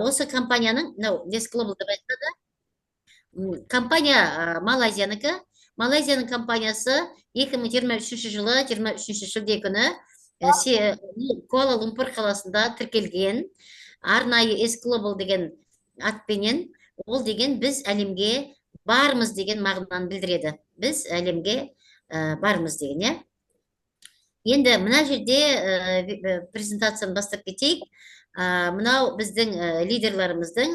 осы компанияның, мынау Дес Global деп айтса да, компания Малайзиянікі. Малайзияның компаниясы 2023 жылы 23 шілде күні Куала Лумпур қаласында тіркелген. Арнайы С Global деген атпенен, ол деген біз әлемге бармыз деген мағынаны білдіреді. Біз әлемге бармыз деген, иә. Енді мына жерде презентацияны бастап кетейік. Мынау біздің лидерларымыздың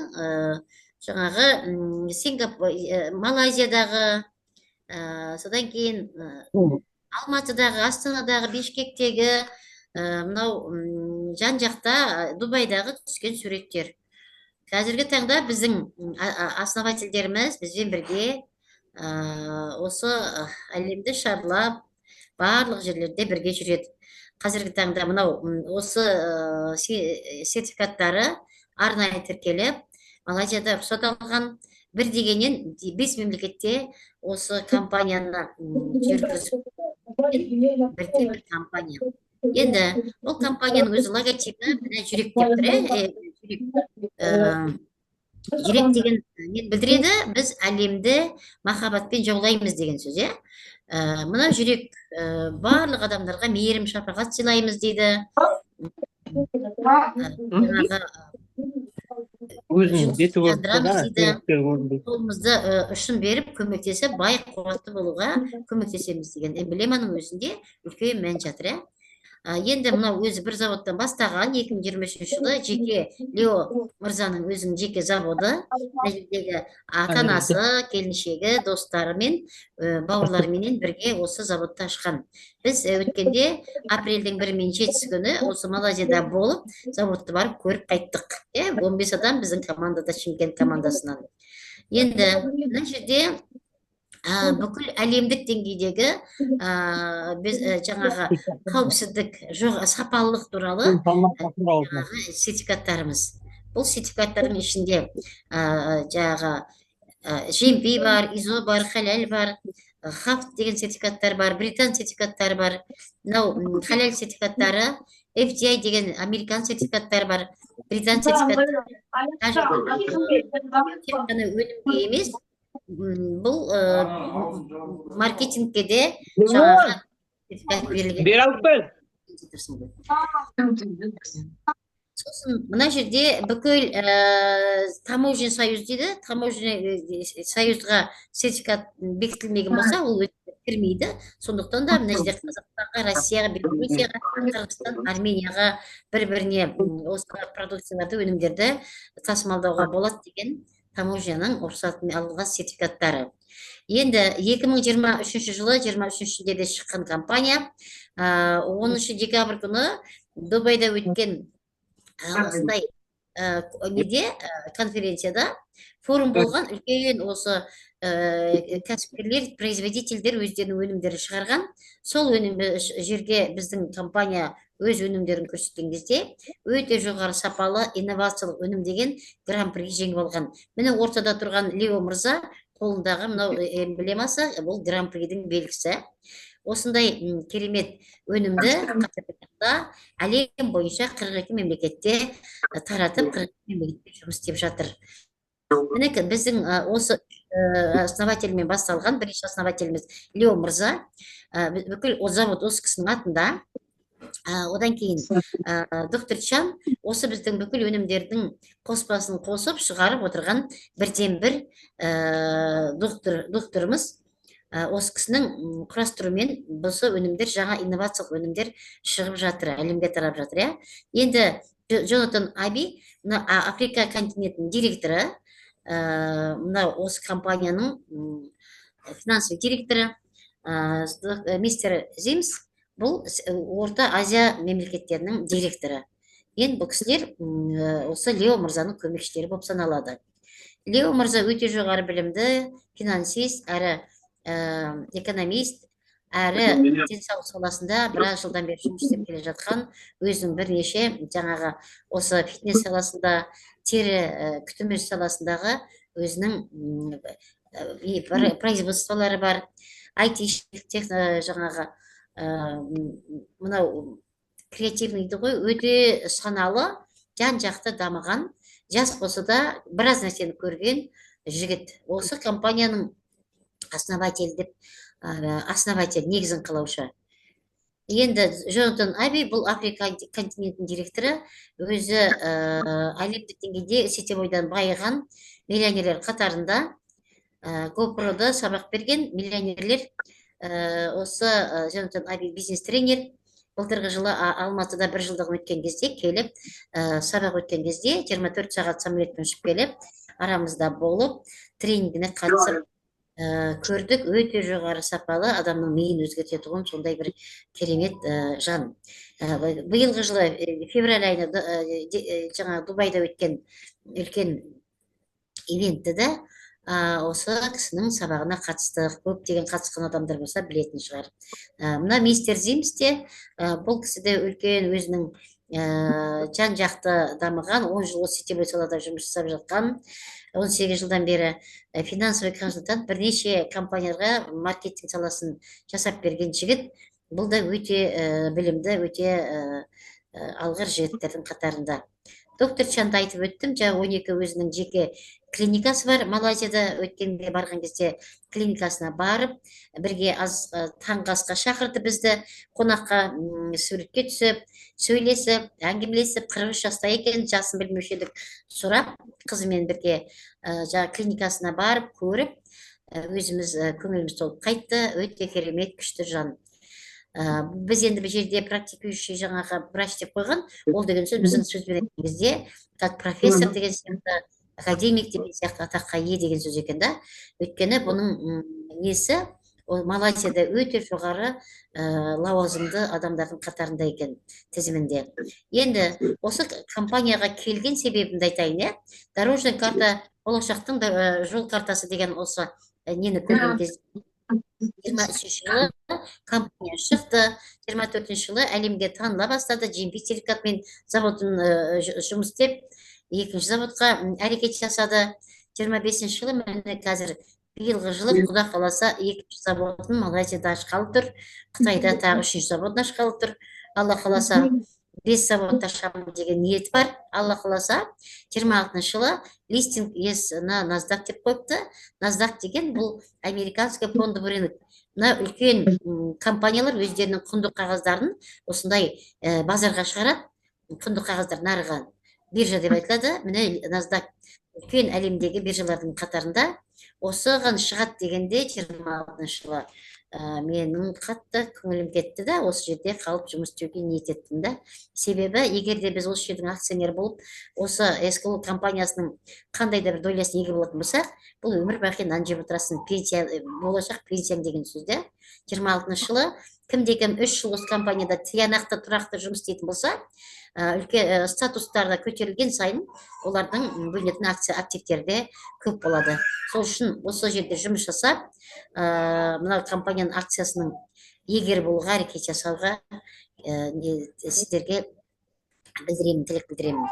жаңағы Малайзиядағы, содан кейін Алматыдағы, Астанадағы, Бишкектегі, мынау жан-жақта Дубайдағы түскен суреттер. Қазіргі таңда біздің основательдеріміз бізбен бірге осы әлемді шарлап, барлық жерлерде бірге жүреді. Қазіргі таңда мынау осы сертификаттары арнайы тіркеліп, Малайзияда рұқсат алған, бір дегеннен 5 мемлекетте осы компанияны жүргізіп бірден бір компания. Енді ол компанияның өзі логотипі мына жүрек деп тұр. Жүрек деген не білдіреді? Біз әлемді махаббатпен жаулаймыз деген сөз, иә. Мына жүрек барлық адамдарға мейірім, шапағат сыйлаймыз дейді. Қолымызды ұшын беріп көмектесіп, бай қуатты болуға көмектесеміз деген эмблеманың өзінде үлкен мән жатыр, иә. Енді мынау өзі бір заводтан бастаған, 2023 жылы жеке Лео мырзаның өзінің жеке заводы, мәжілдегі ата-анасы, келіншегі, достарымен, бауырларымен бірге осы заводты ашқан. Біз өткенде апрельдің 1 мен 7 күні осы Малайзияда болып, заводты барып көріп қайттық. 15 адам біздің командада, Шымкент командасынан. Енді мына жерде бүкіл әлемдік деңгейдегі біз жаңағы қауіпсіздік, сапалылық туралы сертификаттарымыз. Бұл сертификаттардың ішінде жаңағы GMP бар, ISO бар, халал бар, хафт деген сертификаттар бар, британ сертификаттары бар. Мынау халал сертификаттары, FDI деген американ сертификаттары бар, британ сертификаттары. Тек қана өнімге емес, бұл маркетингке де жаңағы сертификат берілген. Сосын мына жерде бүкіл таможня союз дейді. Таможня союзға сертификат бекітілмеген болса, ол кірмейді. Сондықтан да мына жерде Қазақстанға, Россияға, Белоруссияға, Қырғызстан, Арменияға бір-біріне осы продукцияларды, өнімдерді тасымалдауға болады деген таможняның рұқсатын алуға сертификаттары. Енді 2023 жылы 23 шілдеде шыққан компания 10 декабрь күні Дубайда өткен конференцияда форум болған. Үлкен осы кәсіпкерлер, производительдер өздерінің өнімдерін шығарған. Сол жерге біздің компания өз өнімдерін көрсеткен кезде өте жоғары сапалы инновациялық өнім деген гран-при жеңіп алған. Міне ортада тұрған Лео мырза қолындағы мынау эмблемасы, бұл гран-придің белгісі. Осындай керемет өнімді әлем бойынша 42 мемлекетте таратып, 42 мемлекетте жұмыс істеп жатыр. Міне біздің осы основательмен басталған бірінші основательіміз Лео мырза, бүкіл завод осы кісінің атында. Одан кейін доктор Чан осы біздің бүкіл өнімдердің қоспасын қосып шығарып отырған бірден бір докторымыз. Осы кісінің құрастыруымен осы өнімдер, жаңа инновациялық өнімдер шығып жатыр, әлемге тарап жатыр. Енді Джонатан Аби, Африка континентінің директоры, мына осы компанияның финансовый директоры, мистер Зимс, бұл Орта Азия мемлекеттерінің директоры. Енді бұл кісілер осы Лео мырзаның көмекшілері болып саналады. Лео мырза өте жоғары білімді финансист, әрі экономист, әрі денсаулық саласында біраз жылдан бері жұмыс істеп келе жатқан, өзінің бірнеше жаңағы осы фитнес саласында, тері күтімі саласындағы өзінің производстволары бар. IT жаңағы мынау креативныйды ғой, өте саналы, жан-жақты дамыған жас болса да біраз нәрсені көрген жігіт. Осы компанияның основатель деп основатель негізін қалаушы. Енді Джонатан Аби бұл Африка континентінің директоры, өзі әлемдік деңгейде сетевойдан байыған миллионерлер қатарында, GoPro'да сабақ берген миллионерлер. Осы Джонатан Аби бизнес тренер. Былтырғы жылы Алматыда бір жылдығын өткен кезде келіп, сабақ өткен кезде 24 сағат самолетпен ұшып келіп, арамызда болып, тренингіне қатысып көрдік. Өте жоғары сапалы, адамның миын өзгертетін сондай бір керемет жан. Биылғы жылы февраль айында жаңа Дубайда өткен үлкен ивентті де осы кісінің сабағына қатыстық. Көптеген қатысқан адамдар болса білетін шығар. Мына мистер Зимс те, бұл кісі де үлкен өзінің жан жақты дамыған, 10 жыл осы сетевой салада жұмыс жасап жатқан, 18 жылдан бері финансовый консультант, бірнеше компанияларға маркетинг саласын жасап берген жігіт. Бұл да өте білімді, өте алғыр жігіттердің қатарында. Доктор Чанды айтып өттім, жаңа 12 өзінің жеке клиникасы бар. Малайзияда өткенде барған кезде клиникасына барып, бірге таңғы асқа шақырды бізді, қонаққа суретке түсіп, сөйлесіп, әңгімелесіп, 43 жаста екен, жасын білмеуші едік, сұрап, қызымен бірге жаңа клиникасына барып, көріп, өзіміз көңіліміз толып қайтты. Өте керемет, күшті жан. Біз енді бір жерде практикующий жаңағы врач деп қойған, ол деген сөз біздің сөзбен айтқан кезде как профессор деген сияқты, академик деген сияқты атаққа ие деген сөз екен да. Өйткені бұның несі, ол Малайзияда өте жоғары лауазымды адамдардың қатарында екен, тізімінде. Енді осы компанияға келген себебімді айтайын. Дорожный карта, болашақтың жол картасы деген осы нені көрген кезде 23 жылы компания шықты, 24 жылы әлемге таныла бастады, GMP сертификатымен заводын жұмыс істеп, екінші заводқа әрекет жасады. 25 жылы, міне қазір биылғы жылы Құда қаласа 2-ші заводын Малайзияда ашқалы тұр, Қытайда тағы 3-ші заводын ашқалы тұр. Алла қаласа 5 завод ашамын деген ниет бар. Алла қаласа 26 жылы листинг на NASDAQ деп қойыпты. NASDAQ деген бұл американский фондовый рынок. Мына үлкен компаниялар өздерінің құнды қағаздарын осындай базарға шығарады. Құнды қағаздар нарығы, биржа деп айтылады. Міне NASDAQ үлкен әлемдегі биржалардың қатарында. Осыған шығады дегенде 26 жылы менің қатты көңілім кетті да, осы жерде қалып жұмыс істеуге ниет еттім да. Себебі, егер де біз осы жердің акционер болып, осы СКУ компаниясының қандай да бір долясын еге болатын болсақ, бұл өмір бақи нан жеп отырасың, пенсия, болашақ пенсияң деген сөзде. 26 жылы кімде-кім 3 жыл осы компанияда тиянақты тұрақты жұмыс істейтін болса, үлкен статустарда көтерілген сайын олардың бөлінетін активтерде көп болады. Сол үшін осы жерде жұмыс жасап, мына компанияның акциясының егер болуға әрекет жасауға сіздерге білдіремін, тілек білдіремін.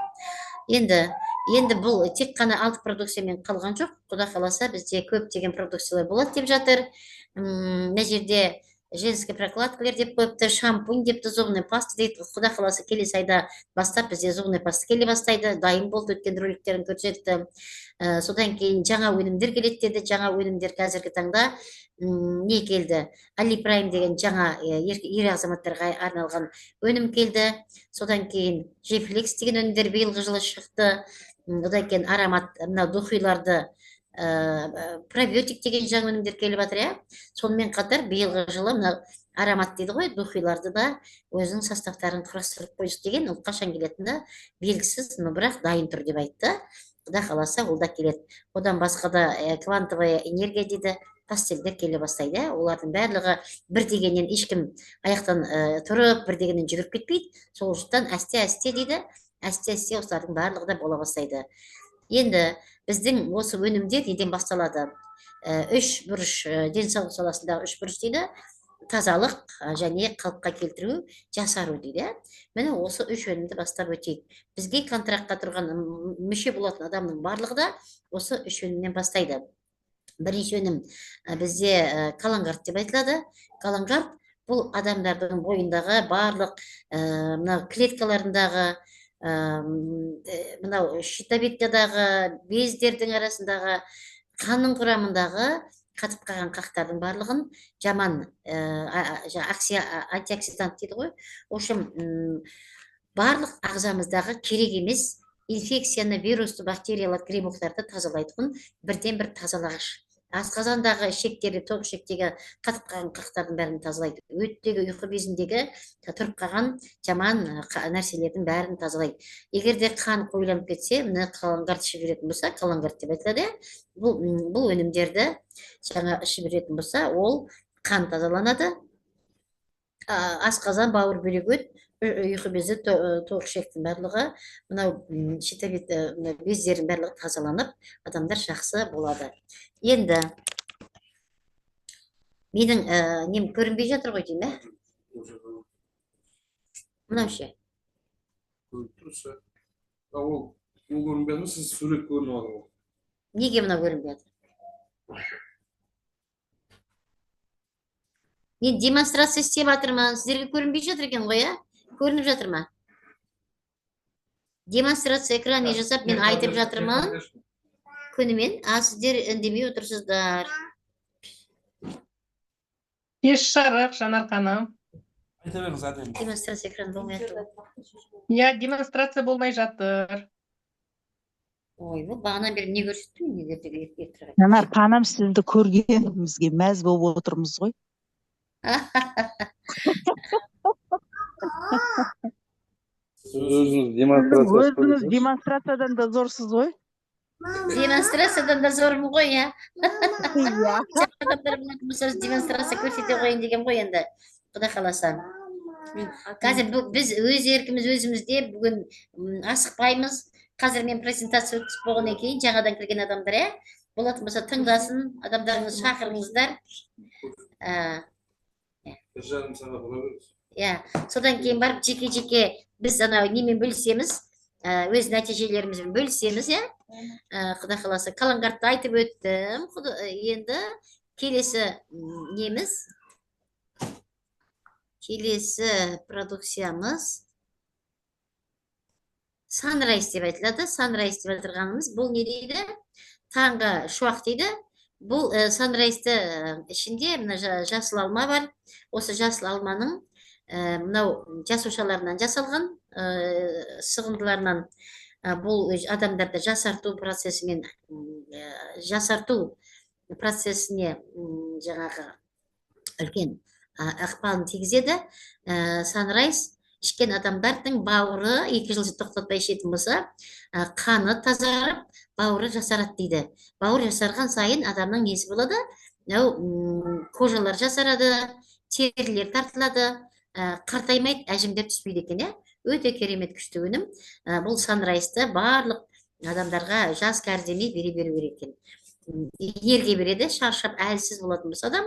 Енді бұл тек қана 6 продукциямен қалған жоқ. Құда қаласа бізде көптеген продукциялар болады деп жатыр. Мына жерде женский прокладкалар деп қойыпты, шампунь депті, зубный паста дейді. Құда қаласа келесі айда бастап бізде зубный паста келе бастайды. Дайын болды, өткен роликтерін көрсетті. Содан кейін жаңа өнімдер келеді деді. Жаңа өнімдер қазіргі таңда не келді? Алипрайм деген жаңа ер азаматтарға арналған өнім келді. Содан кейін Жефлекс деген өнімдер биылғы жылы шықты. Одан кейін аромат, мына духиларды, пробиотик деген жаңа өнімдер келіп жатыр. Сонымен қатар биылғы жылы мына аромат дейді ғой, духиларды да өзінің составтарын құрастырып қойдық деген, ол қашан келетіні белгісіз, но бірақ дайын тұр деп айтты. Құда қаласа ол да келеді. Одан басқа да квантовая энергия дейді, пастельдер келе бастайды. Олардың барлығы бір дегеннен ешкім аяқтан тұрып, бір дегеннен жүгіріп кетпейді. Сол жүттен әсте дейді, әсте осылардың барлығы да бола бастайды. Енді біздің осы өнімдер неден басталады? 3 бұрыш, денсаулық саласындағы 3 бұрыш дейді, тазалық және қалыпқа келтіру, жасару дейді. Міне осы 3 өнімді бастап өтейік. Бізге контрактқа тұрған мүше болатын адамның барлығы да осы 3 өнімнен бастайды. Бірінші өнім бізде калангард деп айтылады. Калангард бұл адамдардың бойындағы барлық клеткаларындағы мынау щитовидкадағы бездердің арасындағы қанның құрамындағы қатып қалған қақтардың барлығын жаман антиоксидант дейді ғой. В общем, барлық ағзамыздағы керек емес инфекцияны, вирусты, бактериялар, грибоктарды тазалайтын бірден бір тазалағыш. Асқазандағы ішектері, тоқ ішектегі қатып қалған қақтардың бәрін тазалайды. Өттегі, ұйқы безіндегі тұрып қалған жаман нәрселердің бәрін тазалайды. Егер де қан қоюланып кетсе, мына қаланғарт ішіп жүретін болса, қаланғарт деп айтылады. Бұл өнімдерді жаңа ішіп жүретін болса, ол қан тазаланады. Асқазан, бауыр, бүйрек, өт, ұйқы безі, тоқ ішектің барлығы, мынау щитовид бездердің барлығы тазаланып, адамдар жақсы болады. Енді менің нем көрінбей жатыр ғой деймін, мынау ше. Көріп тұрса, ол көрінбей ме, сіз сурет көрініп жатыр ғой. Неге мынау көрінбей жатыр? Мен демонстрация істеп жатырмын, сіздерге көрінбей жатыр екен ғой, көрініп жатыр ма? Демонстрация экраны жасап, мен айтып жатырмын күнімен, сіздер үндемей отырсыздар. Еш шарық, Жанар ханым. Айта беріңіз, әдемі. Демонстрация экраны болмай жатыр. Я демонстрация болмай жатыр. Ой, бұл бағанан бері не көрсеттің? Жанар ханым, сізді көргенімізге мәз болып отырмыз ғой. Өзіңіз демонстрациядан да зорсыз ғой. Демонстрациядан да зормын ғой, я. Демонстрация көрсете қойын деген ғой енді. Құда қаласа. Қазір біз өз еркіміз өзімізде бүгін асықпаймыз. Қазір мен презентация өткізіп болғаннан кейін жаңадан кірген адамдар, болатын болса тыңдасын, адамдарыңыз шақырыңыздар. Содан кейін барып жеке-жеке біз немен бөлісеміз, өз нәтижелерімізбен бөлісеміз, Құда қаласа. Қаланғартты айтып өттім. Енді келесі неміз, келесі продукциямыз Sunrise деп айтылады. Sunrise деп айтырғанымыз, бұл не дейді? Таңғы шуақ дейді. Бұл Sunrise'ді ішінде жасыл алма бар. Осы жасыл алманың мынау жасушаларынан жасалған сығындыларынан бұл адамдарды жасарту процесімен жасарту процесіне жаңағы үлкен ықпалын тигізеді. Sunrise ішкен адамдардың бауыры 2 жыл тоқтатпай ішетін болса, қаны тазарып, бауыры жасарады дейді. Бауыр жасарған сайын адамның несі болады? Кожалар жасарады, терілер тартылады, қартаймайды, әжімдер түспейді екен, өте керемет күшті өнім. Бұл Sunrise'ді барлық адамдарға жас кәрдемей бере беру керек екен. Енергия береді, шаршап әлсіз болатын болса адам,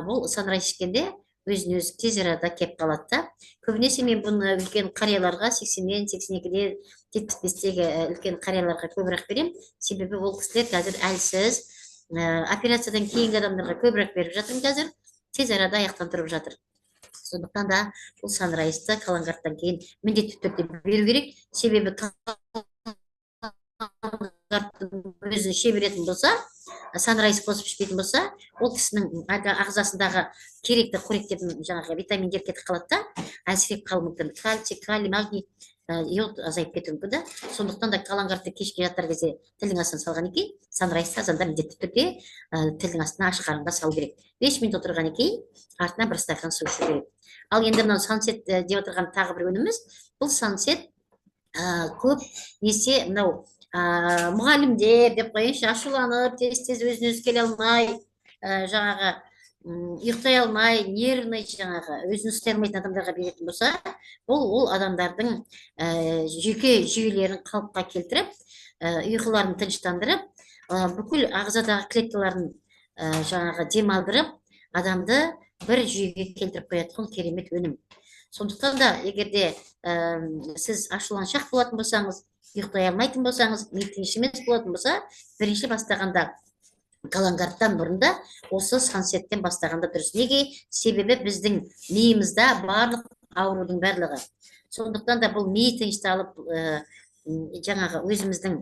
бұл Sunrise ішкенде өзін-өзі тез арада кеп қалады. Көбінесе мен бұны үлкен қарияларға, 80-ден, 82-ден, 75-тегі үлкен қарияларға көбірек берем. Себебі ол кісілер қазір әлсіз, операциядан кейінгі адамдарға көбірек беріп жатырмын қазір, тез арада аяқтан тұрып жатыр. Сондықтан да бұл Sunrise'ді қаланғарттан кейін міндетті түрде беру керек. Себебі өзі іше беретін болса, Sunrise қосып ішпейтін болса, ол кісінің ағзасындағы керекті қоректетін жаңағы витаминдер кетіп қалады да, әлсіреп қалуы мүмкін. Кальций, калий, магний, йод азайып кетуі мүмкін. Сондықтан да қаланғартты кешке жатар кезде тілдің астына салған екен, Sunrise азанда міндетті түрде тілдің астына аш қарынға салу керек. 5 минут отырған екен, артынан 1 стакан су ішу керек. Ал енді мынау Sunset деп отырған тағы бір өніміміз, бұл Sunset көп несе мынау мұғалімдер деп қойыншы, ашуланып, тез-тез өзін-өзі келе алмай, жаңағы ұйықтай алмай, нервный жаңағы өзін ұстай алмайтын адамдарға беретін болса, ол адамдардың жүйке жүйелерін қалыпқа келтіріп, ұйқыларын тыныштандырып, бүкіл ағзадағы клеткаларын жаңағы демалдырып, адамды бір жүйеге келтіріп қоятын керемет өнім. Сондықтан да, егерде сіз ашуланшақ болатын болсаңыз, ұйықтай алмайтын болсаңыз, митиншімес болатын болса, бірінші бастағанда қаланғарттан бұрында осы Sunset'тен бастағанда дұрыс. Неге? Себебі біздің миымызда барлық аурудың барлығы Сондықтан да бұл ми тынышталып, жаңағы өзіміздің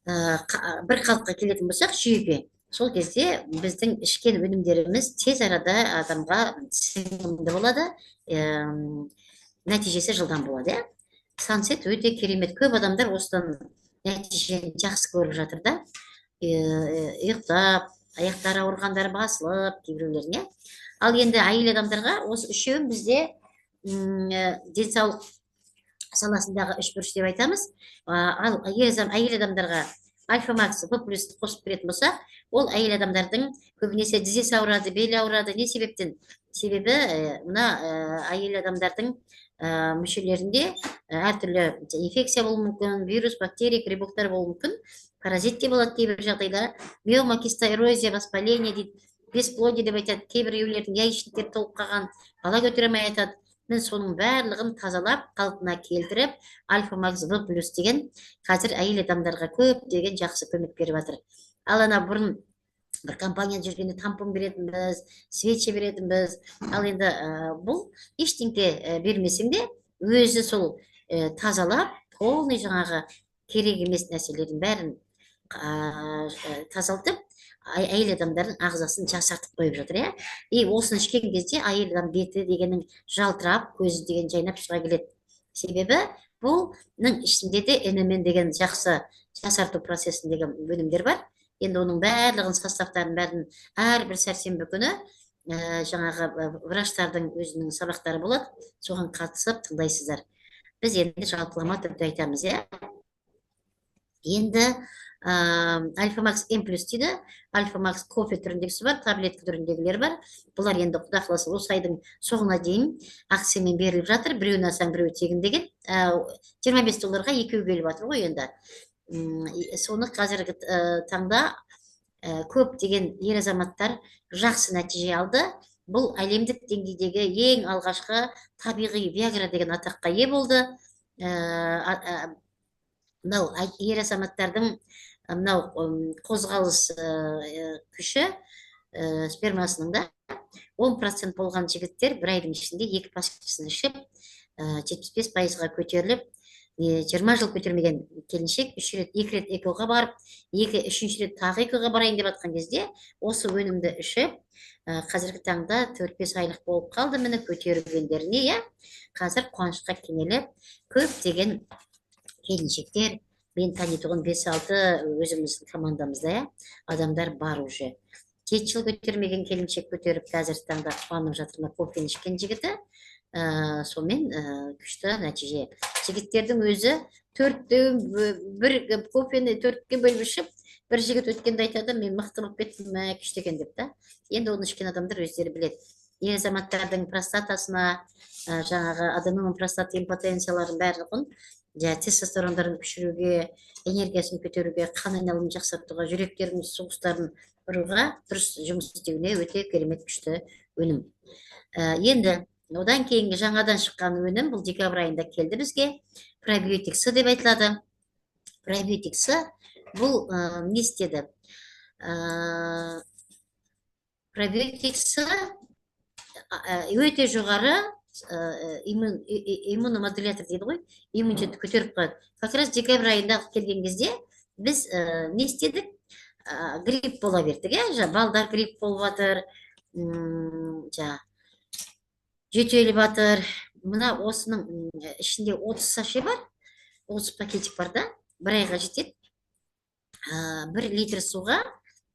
бір қалыпқа келетін болсақ жүйеге, сол кезде біздің ішкен өнімдеріміз тез арада адамға сіңімді болады, нәтижесі жылдам болады. Сансет өте керемет. Көп адамдар осыдан нәтижені жақсы көріп жатыр да. Ұйықтап, аяқтары ауырғандар басылып, кейбіреулеріне. Ал енді әйел адамдарға осы үшеуін бізде денсаулық саласындағы үш бұрыш деп айтамыз. Ал әйел адамдарға альфа-макс В плюсты қосып беретін болсақ, ол әйел адамдардың көбінесе тізесі ауырады, белі ауырады. Не себептен? Себебі мына әйел адамдардың мүшелерінде әртүрлі инфекция болуы мүмкін, вирус, бактерия, грибоктар болуы мүмкін, паразит те болады кейбір жағдайда, миомакиста эрозия, воспаление дейді, бесплодие деп айтады, кейбіреулердің яичниктері толып қалған, бала көтере алмай айтады. Мен соның барлығын тазалап, қалпына келтіріп, альфа-макс В плюс деген қазір әйел адамдарға көп деген жақсы көмек беріп жатыр. Ал ана бұрын бір компанияда жүргенде тампон беретінбіз, свече беретінбіз. Ал енді бұл ештеңке бермесең де, өзі сол тазалап, полный жаңағы керек емес нәрселердің бәрін тазалтып, әйел адамдардың ағзасын жасартып қойып жатыр. И осыны ішкен кезде әйел адам беті дегенің жалтырап, көзі деген жайнап шыға келеді. Себебі бұның ішінде де энемен деген жақсы жасарту процесіндегі өнімдер бар. Енді оның барлығын составтарын бәрін әрбір сәрсенбі күні жаңағы врачтардың өзінің сабақтары болады, соған қатысып тыңдайсыздар. Біз енді жалпылама түрде айтамыз. Енді альфа-макс М плюс дейді, альфа-макс кофе түріндегісі бар, таблетка түріндегілер бар. Бұлар енді Құда қаласа осы айдың соңына дейін акциямен беріліп жатыр. Біреуін алсаң біреуі тегін деген. $25 екеуі келіп жатыр ғой енді. Соны қазіргі таңда көп деген ер азаматтар жақсы нәтиже алды. Бұл әлемдік деңгейдегі ең алғашқы табиғи виагра деген атаққа ие болды. Мынау ер азаматтардың мынау қозғалыс күші спермасының да 10% болған жігіттер бір айдың ішінде 2 пачкасын ішіп 75%-ға көтеріліп, 20 жыл көтермеген келіншек 2 рет ЭКО-ға барып, 3-ші рет тағы ЭКО-ға барайын деп жатқан кезде осы өнімді ішіп, қазіргі таңда 4-5 айлық болып қалды, міне көтерілгендеріне, қазір қуанышқа кенеліп, көп деген келіншектер, мен танитұғын 5-6 өзіміздің командамызда адамдар бар уже. 7 жыл көтермеген келіншек көтеріп, қазір таңда қуанып жатырма кофені ішкен жігіті, сонымен күшті нәтиже. Жігіттердің өзі 4-1 кофені 4-ке бөліп ішіп, бір жігіт өткенде айтады, мен мықты болып кеттім, күшті екен деп та. Енді оны ішкен адамдар өздері біледі. Ер азаматтардың простатасына, жаңағы аденома простата импотенцияларын барлығын, тестостерондарын көшіруге, энергиясын көтеруге, қан айналымын жақсартуға, жүректердің соғыстарын ұруға, дұрыс жұмыс істеуіне өте керемет күшті өнім. Енді одан кейінгі жаңадан шыққан өнім, бұл декабрь айында келді бізге. Пробиотиксы деп айтылады. Пробиотиксы бұл не істеді? Пробиотиксы өте жоғары иммуномодулятор дейді ғой, иммунитетті көтеріп қояды. Как раз декабрь айында келген кезде біз не істедік? Грипп бола бердік, балдар грипп болып жатыр, жөтеліп жатыр. Мына осының ішінде 30 саше бар, 30 пакетик бар да, бір айға жетеді. 1 литр суға,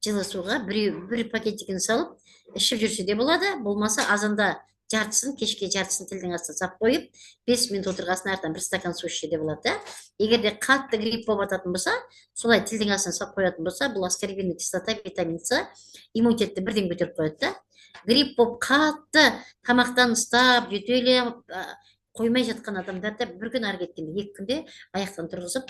жылы суға бір пакетикін салып, ішіп жүрсе де болады, болмаса азанда жартысын, кешке жартысын тілдің астына сап қойып, 5 минут отырғасын артынан 1 стакан су ішсе де болады. Егер де қатты грипп болып жататын болса, солай тілдің астына сап қоятын болса, бұл аскорбинный кислота, витамин С иммунитетті бірден көтеріп қояды да. Грипп болып қатты тамақтан ұстап, жөтеліп қоймай жатқан адамдарда бір күн ары кеткенде 2 күнде аяқтан тұрғызып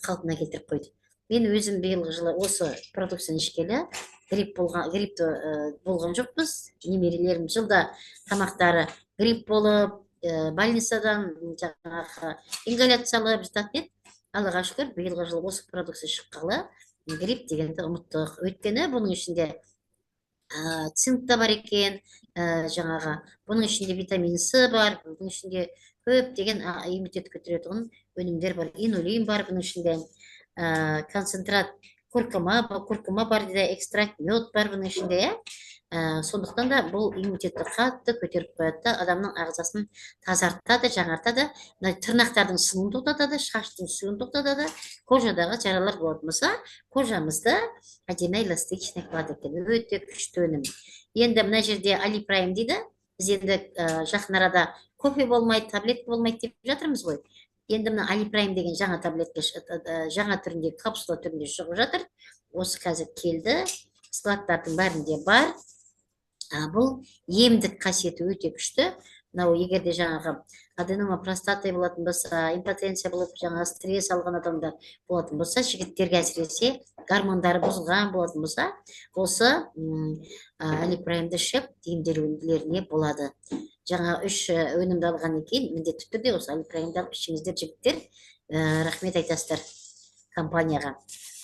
қалпына келтіріп қойды. Мен өзім биылғы жылы осы продукцияны ішкелі, гриппті болған жоқпыз. Немерелерім жылда тамақтары грипп болып, больницадан жаңағы ингаляциялап жататын еді. Аллаға шүкір, биылғы жылы осы продукция шыққалы, грипп дегенді ұмыттық. Өйткені бұның ішінде цинк та бар екен, жаңағы бұның ішінде витамин С бар, бұның ішінде көптеген иммунитет көтеретін өнімдер бар, инулин бар бұның ішінде, концентрат куркума бар дейді, экстракт мед бар бұның ішінде, сондықтан да бұл иммунитетті қатты көтеріп қояды да, адамның ағзасын тазартады, жаңартады, тырнақтардың сынын тоқтатады, шаштың суын тоқтатады, кожадағы жаралар болатын болса, кожамызды әдемі эластичный қылады екен, өте күшті өнім. Енді мына жерде алипрайм дейді, біз енді жақын арада кофе болмайды, таблетка болмайды деп жатырмыз ғой. Енді мына алипрайм деген жаңа таблетка, жаңа түрінде, капсула түрінде шығып жатыр. Осы қазір келді, складтардың бәрінде бар. Бұл емдік қасиеті өте күшті. Мынау егерде жаңағы аденома простата болатын болса, импотенция болып, жаңағы стресс алған адамдар болатын болса, жігіттерге әсіресе гормондары бұзылған болатын болса, осы алипраймды ішіп емделулеріне болады. Жаңа 3 өнімді алғаннан кейін міндетті түрде осы алипраймды алып ішіңіздер, жігіттер, рахмет айтасыздар компанияға.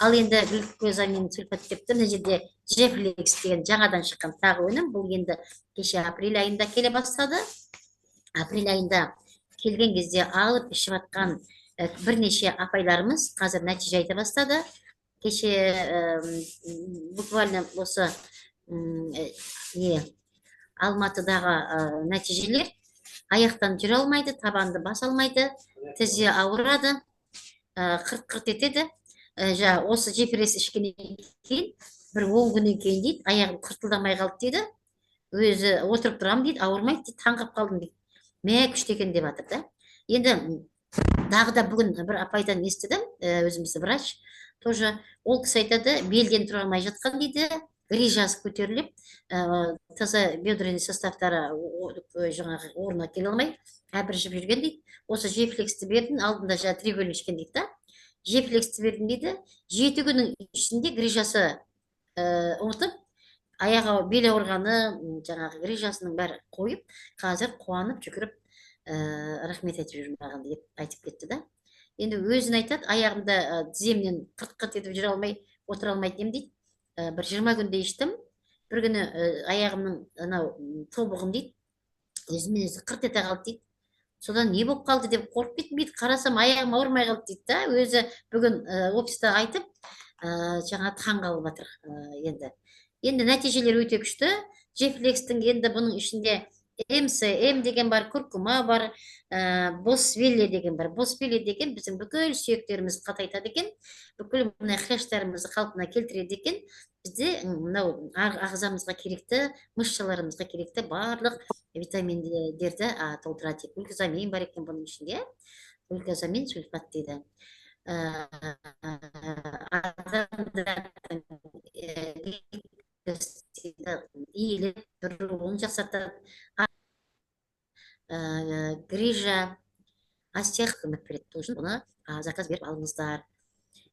Ал енді глюкозамин сульфат депті, мына жерде Жефлекс деген жаңадан шыққан тағы өнім. Бұл енді кеше апрель айында келе бастады. Апрель айында келген кезде алып ішіп атқан бірнеше апайларымыз қазір нәтиже айта бастады. Кеше буквально осы Алматыдағы нәтижелер: аяқтан жүре алмайды, табанды баса алмайды, тізе ауырады, қырт-қырт етеді. Осы жефрес ішкеннен кейін, бір 10 күннен кейін дейді, аяғым қыртылдамай қалды дейді. Өзі отырып тұрам дейді, ауырмайды дейді, таңғап қалдым дейді. Мә күшті екен деп жатыр да. Енді дағы да бүгін бір апайдан естідім, өзімізді врач, тоже ол кісі айтады, белден тұра алмай жатқан дейді, грижасы көтеріліп, таза бедренный составтары жаңағы орнына келе алмай, әбіржіп жүрген дейді. Осы жефлексті бердім, алдында 3 бөлім ішкен дейді да. Жефлексті бердім дейді, 7 күннің ішінде грижасы ұмытып, аяғы бел ауырғаны, жаңағы грижасының бәрі қойып, қазір қуанып жүгіріп рахмет айтып жүрмін маған деп айтып кетті да. Енді өзін айтады, аяғымда тіземнен қырт-қырт етіп жүре алмай, отыра алмайтын дейді. Бір 20 күнде іштім. Бір күні аяғымның тобығым дейді, өзімен өзі қырт ете қалды дейді. Содан не болып қалды деп қорқып кеттім дейді. Қарасам аяғым ауырмай қалды дейді да. Өзі бүгін офиста айтып, жаңа таң қалып жатыр енді. Енді нәтижелер өте күшті. Жефлекстің енді бұның ішінде МСМ деген бар, куркума бар, босвелли деген бар. Босвелли деген біздің бүкіл сүйектерімізді қатайтады екен, бүкіл хряштарымызды қалпына келтіреді екен. Бізде мынау ағзамызға керекті, мышцаларымызға керекті барлық витаминдерді толтырады. Глюкозамин бар екен бұның ішінде. Глюкозамин сульфат дейді. Иіліп, бұруын жақсартады. Грижа, астех көмек береді. Должен бұны заказ беріп алыңыздар.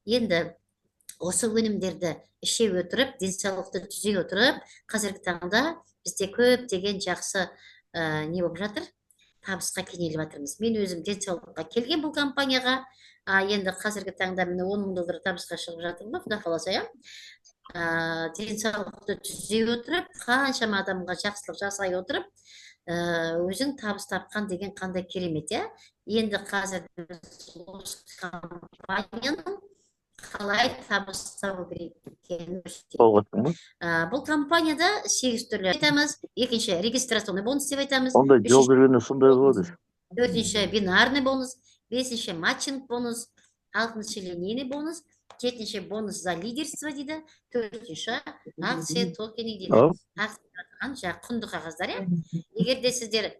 Енді осы өнімдерді іше өтіріп, денсаулықты түзей өтіріп, қазіргі таңда бізде көптеген жақсы не болып жатыр, табысқа кенеліп жатырмыз. Мен өзім денсаулыққа келген бұл компанияға, енді қазіргі таңда мені 10 мың доллар табысқа шығып жатырмын, Құда қаласа. Денсаулықты түзей өтіріп, қаншама адамға жақсылық жасай отырып, өзің табыс тапқан деген қандай керемет, иә? Енді қазір осы компанияның қалай табыс табу керек екенін көрсетемін. Бұл компанияда 8 түрлі айтамыз. Екінші регистрационный бонус деп айтамыз. Онда жол бергенде сондай болады. 4-ші бинарный бонус, 5-ші матчинг бонус, 6-ші линейный бонус, 7-ші бонус за лидерство дейді, 4-ші акция токені дейді. Акция құнды қағаздар, иә? Егер де сіздер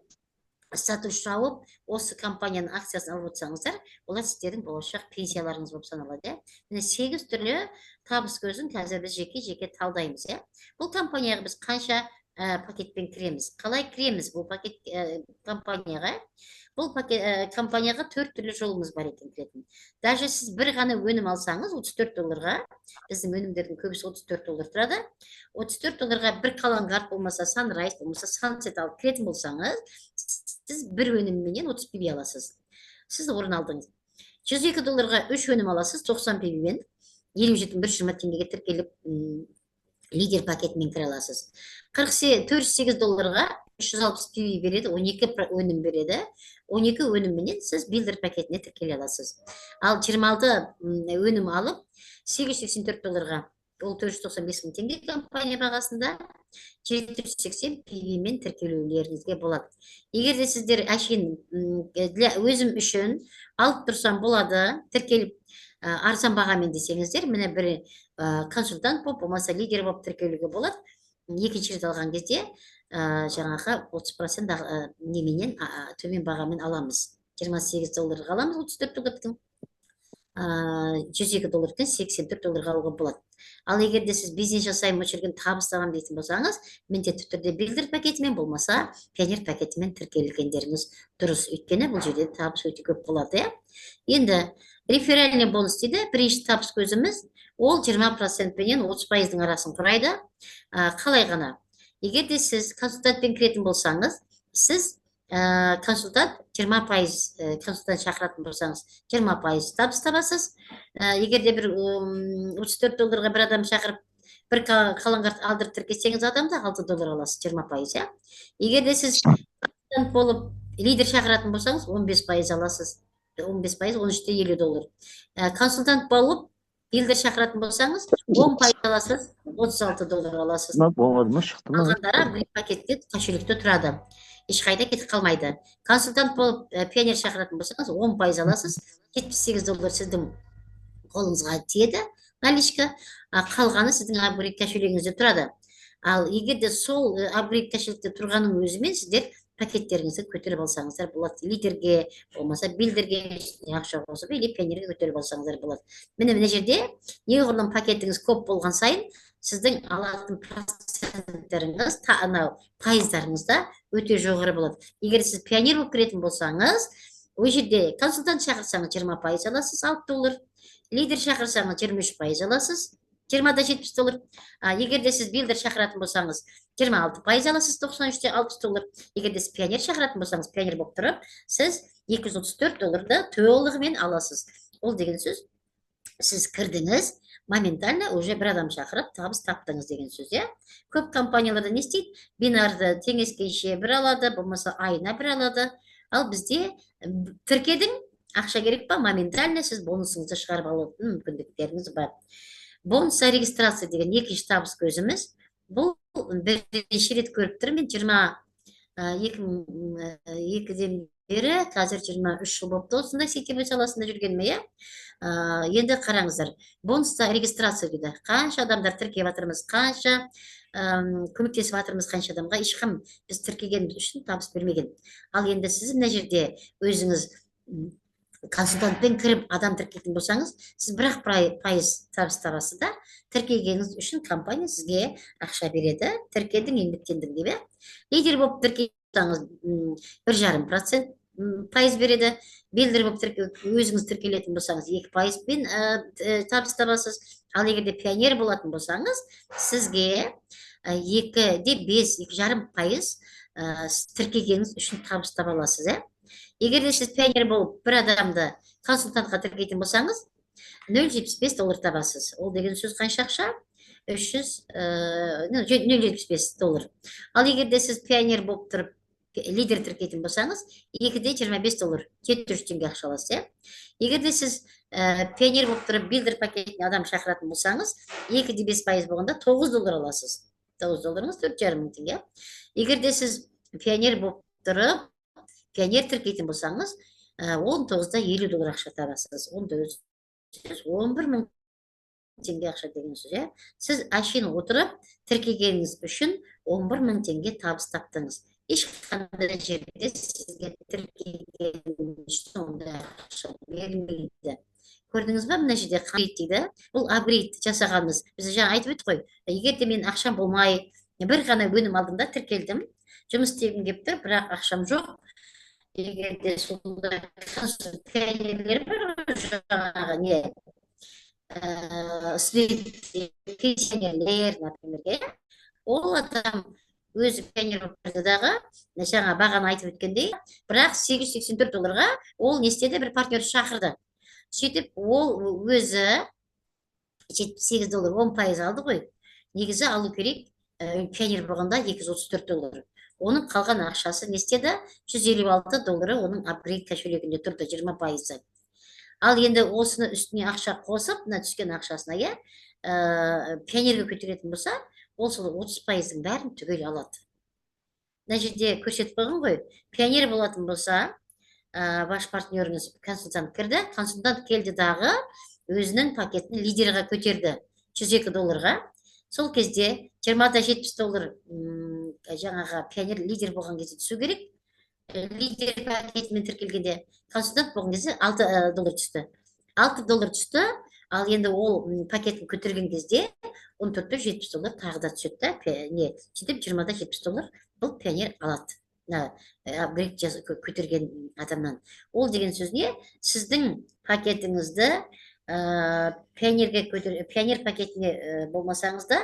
сатушы алып, осы компанияның акциясын алып отырсаңыздар, олар сіздердің болашақ пенсияларыңыз болып саналады. Міне 8 түрлі табыс көзін қазір біз жеке-жеке талдаймыз. Бұл компанияға біз қанша пакетпен кіреміз? Қалай кіреміз бұл пакет компанияға? Бұл компанияға 4 түрлі жолымыз бар екен кіретін. Даже сіз бір ғана өнім алсаңыз, 34 долларға, біздің өнімдердің көбісі 34 доллар тұрады. 34 долларға бір қаланғарт болмаса, Sunrise болмаса, Sunset алып кіретін болсаңыз, сіз бір өнімменен 30 пиби аласыз. Сіз орын алдыңыз. 102 долларға 3 өнім аласыз, 90 пибимен, 57-120 теңгеге тіркеліп лидер пакетімен кіре аласыз. $408 360 PV береді, 12 өнім береді. 12 өнімменен сіз билдер пакетіне тіркеле аласыз. Ал 26 өнім алып, $884, ол 495 мың теңге компания бағасында 780 PV мен тіркелулеріңізге болады. Егер де сіздер әшейін өзім үшін алып тұрсам болады, тіркеліп арзан бағамен десеңіздер, міне бір консультант болып, болмаса лидер болып тіркелуге болады. Екінші рет алған кезде жаңағы 30% неменен төмен бағамен аламыз. $28 аламыз, $34 $102 $84 алуға болады. Ал егер де сіз бизнес жасаймын жүрген табыс табам дейтін болсаңыз, міндетті түрде билдер пакетімен болмаса пионер пакетімен тіркелгендеріңіз дұрыс. Өйткені бұл жерде табыс өте көп болады. Енді реферальный бонус дейді, бірінші табыс көзіміз, ол 20% пенен 30%-ның арасын құрайды. Қалай ғана? Егер де сіз консультантпен кіретін болсаңыз, сіз консультант 20% консультант шақыратын болсаңыз 20% табыс табасыз. Егер де бір $34 бір адам шақырып, бір қалыңғарт алдырып тіркесеңіз адамда $6 аласыз, 20%. Егер де сіз консультант болып лидер шақыратын болсаңыз 15% аласыз. 15% $13.50. Консультант болып билдер шақыратын болсаңыз 10% аласыз, $36 аласыз. Болмады ма, шықты ма? Алғандары бір пакетте қашелікті тұрады. Ешқайда кетіп қалмайды. Консультант болып пионер шақыратын болсаңыз 10% аласыз, $78 сіздің қолыңызға тиеді, наличка, қалғаны сіздің апгрейд кошелегіңізде тұрады. Ал егер де сол апгрейд кошелікте тұрғаның өзімен сіздер пакеттеріңізді көтеріп алсаңыздар болады. Лидерге, болмаса билдерге ақша қосып, или пионерге көтеріп алсаңыздар болады. Міне жерде неғұрлым пакетіңіз көп болған сайын, сіздің алатын проценттеріңіз, пайыздарыңыз да өте жоғары болады. Егер сіз пионер болып кіретін болсаңыз, ол жерде консультант шақырсаңыз 20% аласыз, $6. Лидер шақырсаңыз 23% аласыз, $20-70. Егер де сіз билдер шақыратын болсаңыз 26% аласыз, $93-60. Егер де сіз пионер шақыратын болсаңыз, пионер болып тұрып, сіз $234 толығымен аласыз. Ол деген сөз, сіз кірдіңіз, моментально уже бір адам шақырып, табыс таптыңыз деген сөз. Көп компанияларда не істейді? Бинарды теңескенше бір алады, болмаса айына бір алады. Ал бізде тіркедің, ақша керек па? Моментально сіз бонусыңызды шығарып алатын мүмкіндіктеріңіз бар. Бонуса регистрация деген екінші табыс көзіміз. Бұл бірінші рет көріп тұрмын. Мен 2002-ден бері, қазір 23 жыл болыпты осындай сетевой саласында жүргеніме. Енді қараңыздар, бонуста регистрация дейді. Қанша адамдар тіркеп жатырмыз, қанша көмектесіп жатырмыз, қанша адамға ешкім біз тіркегеніміз үшін табыс бермеген. Ал енді сіз мына жерде өзіңіз консультантпен кіріп адам тіркейтін болсаңыз, сіз 1% табыс табасыз да, тіркегеніңіз үшін компания сізге ақша береді, тіркедің, еңбектендің деп. Лидер болып тіркейтіңіз 1,5% береді, билдер болып өзіңіз тіркелетін болсаңыз 2%-пен табыс табасыз. Ал егер де пионер болатын болсаңыз, сізге 2,5% тіркегеніңіз үшін табыс таба аласыз. Егер де сіз пионер болып бір адамды консультантқа тіркейтін болсаңыз, $0.75 табасыз. Ол деген сөз қанша ақша? $0.75. Ал егер де сіз пионер болып тұрып, лидер тіркейтін болсаңыз, $2.25, $700 ақша аласыз. Егер де сіз пионер болып тұрып, билдер пакетіне адам шақыратын болсаңыз, 2,5% болғанда $9 аласыз. $9-ыңыз $4,500. Егер де сіз пионер болып тұрып, пионер тіркейтін болсаңыз, $19.50 ақша табасыз. $11,000 ақша деген сөз. Сіз әшейін отырып, тіркегеніңіз үшін $11,000 табыс таптыңыз. Ешқандай жерде сізге тіркегеніңіз үшін ондай ақша берілмейді. Көрдіңіз ба, мына жерде апгрейд дейді. Бұл апгрейд жасағанымыз. Біз жаңа айтып өттік қой. Егер де мен ақшам болмай, бір ғана өнім алдымда тіркелдім. Жұмыс істегім келіп тұр, бірақ ақшам жоқ. Егер де сондай пионерлер бар, жаңағы не, пенсионерлер, например, ол адам өзі пионер болып дағы, жаңа бағаны айтып өткендей, бірақ $884-ға ол не істеді, бір партнер шақырды. Сөйтіп, ол өзі $78, 10% алды ғой. негізі алу керек пионер болғанда $234. Оның қалған ақшасы не істеді? $156 оның апгрейд кошелегінде тұрды, 20%. Ал енді осыны үстіне ақша қосып, мына түскен ақшасына, иә, пионерге көтеретін болса, ол сол 30%-ың бәрін түгел алады. Мына жерде көрсетіп қойған ғой, пионер болатын болса, ваш партнеріңіз консультант кірді, консультант келді дағы өзінің пакетін лидерға көтерді $102-ға. Сол кезде $20-70 жаңағы пионер лидер болған кезде түсу керек. Лидер пакетімен тіркелгенде, консультант болған кезде $6 түсті. $6 түсті, ал енді ол пакетін көтерген кезде $14-70 тағы да түседі. Сөйтіп $20-70 бұл пионер алады. Апгрейд көтерген адамнан. Ол деген сөз не? Сіздің пакетіңізді пионер пакетіне болмасаңыз да,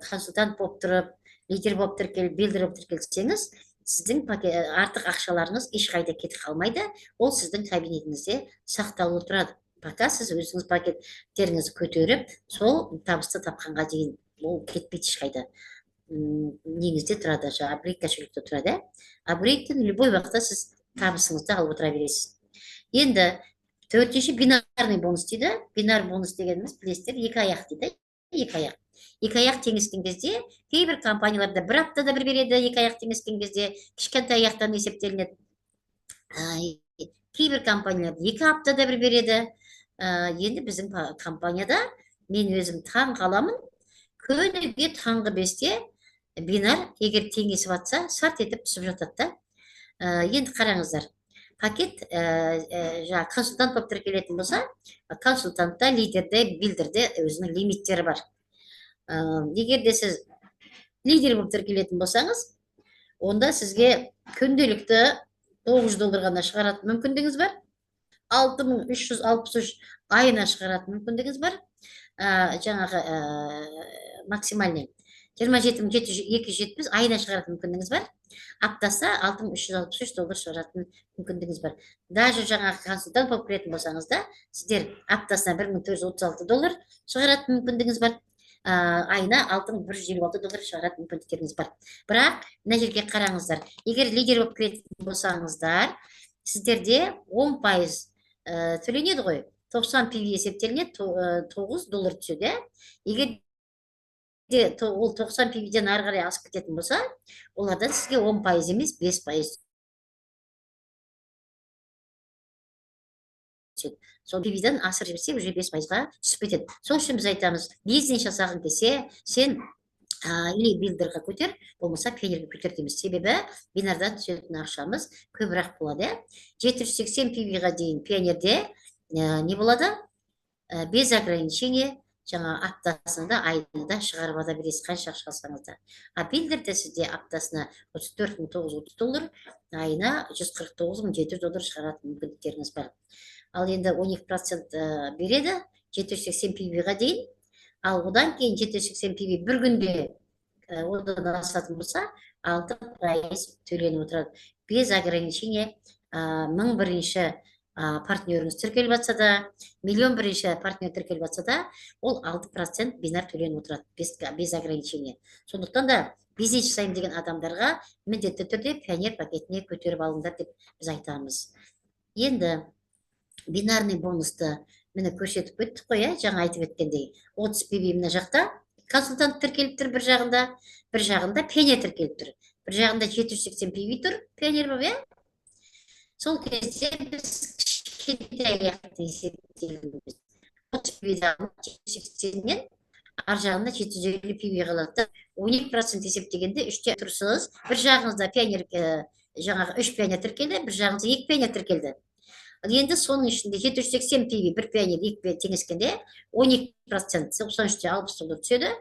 консультант болып тұрып, лидер болып тіркеліп, билдер болып тіркелсеңіз, сіздің артық ақшаларыңыз ешқайда кетіп қалмайды. Ол сіздің кабинетіңізде сақталып тұрады. Пока сіз өзіңіз пакеттеріңізді көтеріп, сол табысты тапқанға дейін ол кетпейді ешқайда. Неңізде тұрады, апгрейд кошелекте тұрады. Апгрейдтен любой уақытта сіз табысыңызды алып отыра бересіз. Енді төртінші бинарный бонус дейді. Бинар бонус дегеніміз білесіздер, екі аяқ дейді. Екі аяқ. Екі аяқ теңескен кезде, кейбір компанияларда бір аптада бір береді, екі аяқ теңескен кезде кішкентай аяқтан есептелінеді. Кейбір компанияларда 2 аптада бір береді. Енді біздің компанияда мен өзім таң қаламын. Күніге таңғы 5-те бинар егер теңесіп атса, сарт етіп түсіп жатады. Енді қараңыздар. Пакет консультант болып тіркелетін болса, консультантта, лидерде, билдерде өзінің лимиттері бар. Егер де сіз лидер болып тіркелетін болсаңыз, онда сізге күнделікті $9 ғана шығаратын мүмкіндігіңіз бар. 6363 айына шығаратын мүмкіндігіңіз бар. Жаңағы максимальный 27270 айына шығаратын мүмкіндігіңіз бар. Аптаса $6363 шығаратын мүмкіндігіңіз бар. Даже жаңағы консультант болып кіретін болсаңыз да, сіздер аптасына $1436 шығаратын мүмкіндігіңіз бар. Айына $156 шығаратын мүмкіндіктеріңіз бар. Бірақ мына жерге қараңыздар. Егер лидер болып кіретін болсаңыздар, сіздерде 10% төленеді ғой. 90 PV есептелінеді, $9 түседі. Егер ол 90 PV-ден ары қарай асып кететін болса, олардан сізге 10% емес, 5% түседі. Сол PV-ден асыр жіберсе, уже 5%-ға түсіп кетеді. Сол үшін біз айтамыз, бизнес жасағың келсе, сен или билдерға көтер, болмаса пионерге көтер дейміз. Себебі бинардан түсетін ақшамыз көбірек болады. 780 PV-ға дейін пионерде не болады? Без ограничения, жаңа аптасында, айында шығарып ала бересіз, қанша ақша алсаңыз да. Билдерде сізде аптасына $34,930, айына $149,700 шығаратын мүмкіндіктеріңіз бар. Ал енді 12% береді 780 PV-ға дейін. Ал одан кейін 780 PV бір күнде одан асатын болса, 6% төленіп отырады. Без ограничения 1001-ші партнеріңіз тіркеліп атса да, 1,000,000-ші партнер тіркеліп атса да, ол 6% бинар төленіп отырады, без ограничения. Сондықтан да бизнес жасаймын деген адамдарға міндетті түрде пионер пакетіне көтеріп алыңдар деп біз айтамыз. Енді бинарный бонусты мені көрсетіп өттік қой, жаңа айтып өткендей. 30 PV мына жақта консультант тіркеліп тұр, бір жағында пионер тіркеліп тұр. Бір жағында 780 PV тұр, пионер болып, сол кезде біз кішкентай аяқты есептейміз. 30 PV-дан 780-нен ар жағында 750 PV қалады. 12% есептегенде 3-те тұрсыз, бір жағыңызда пионер, жаңағы 3 пионер тіркелді, бір жағыңызда 2 пионер тіркелді. Енді соның ішінде 780 PV бір пионер 2 пионер теңескенде 12%, 93-те $60 түседі.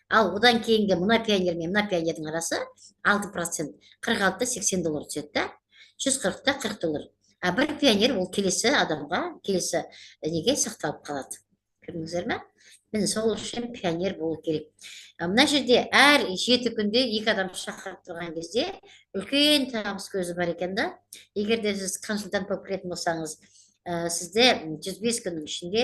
Ал одан кейінгі мына пионер мен мына пионердің арасы 6%, 46-та $80 түседі. 140-та $40. Бір пионер ол келесі адамға, келесі неге сақталып қалады. Көрдіңіздер ме? Міне сол үшін пионер болу керек. Мына жерде әр 7 күнде 2 адам шақырып тұрған кезде үлкен табыс көзі бар екен да. Егер де сіз консультант болып кіретін болсаңыз, сізде 105 күннің ішінде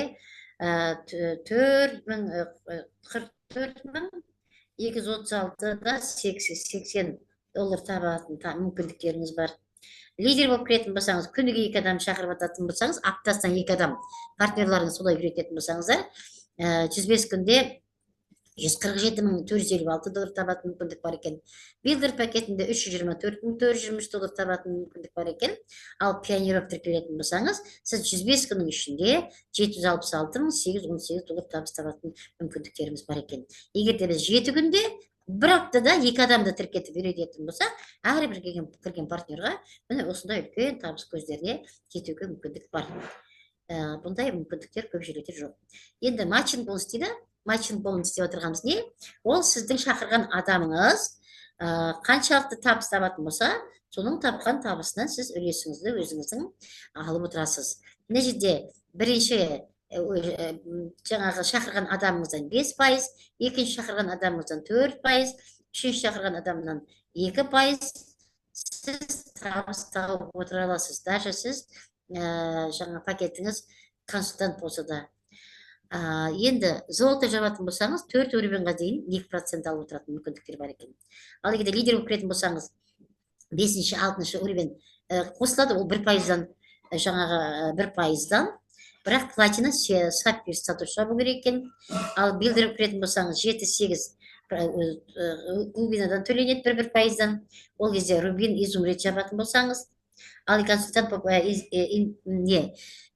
$44,236.80 табатын мүмкіндіктеріңіз бар. Лидер болып кіретін болсаңыз, күніге 2 адам шақырып ататын болсаңыз, аптасына 2 адам партнерларыңыз солай үйрететін болсаңыздар, 105 күнде $147,456 табатын мүмкіндік бар екен. Билдер пакетінде $324,423 табатын мүмкіндік бар екен. Ал пионер болып тіркелетін болсаңыз, сіз 105 күннің ішінде $766,818 табыс табатын мүмкіндіктеріміз бар екен. Егер де біз 7 күнде бір аптада 2 адамды тіркетіп үйрететін болсақ, әрбір кірген партнерға міне осындай үлкен табыс көздеріне жетуге мүмкіндік бар. Бұндай мүмкіндіктер көп жерлерде жоқ. Енді матчинг бонус дейді. Матчинг бонус деп отырғанымыз не? Ол сіздің шақырған адамыңыз қаншалықты табыс табатын болса, соның тапқан табысынан сіз үлесіңізді өзіңіздің алып отырасыз. Мына жерде бірінші жаңағы шақырған адамыңыздан 5%, екінші шақырған адамыңыздан 4%, үшінші шақырған адамнан 2% сіз табыс тауып отыра аласыз. Даже сіз жаңа пакетіңіз консультант болса да. Енді золото жабатын болсаңыз, 4 уровеньға дейін 2% алып отыратын мүмкіндіктер бар екен. Ал егер лидер болып кіретін болсаңыз, 5-ші, 6-шы уровень қосылады, ол 1%-дан, жаңағы 1%-дан, бірақ платина сапфир статус жабу керек екен. Ал билдер болып кіретін болсаңыз, 7-8 рубинадан төленеді 1%-дан. Ол кезде рубин, изумруд жабатын болсаңыз, ал консультант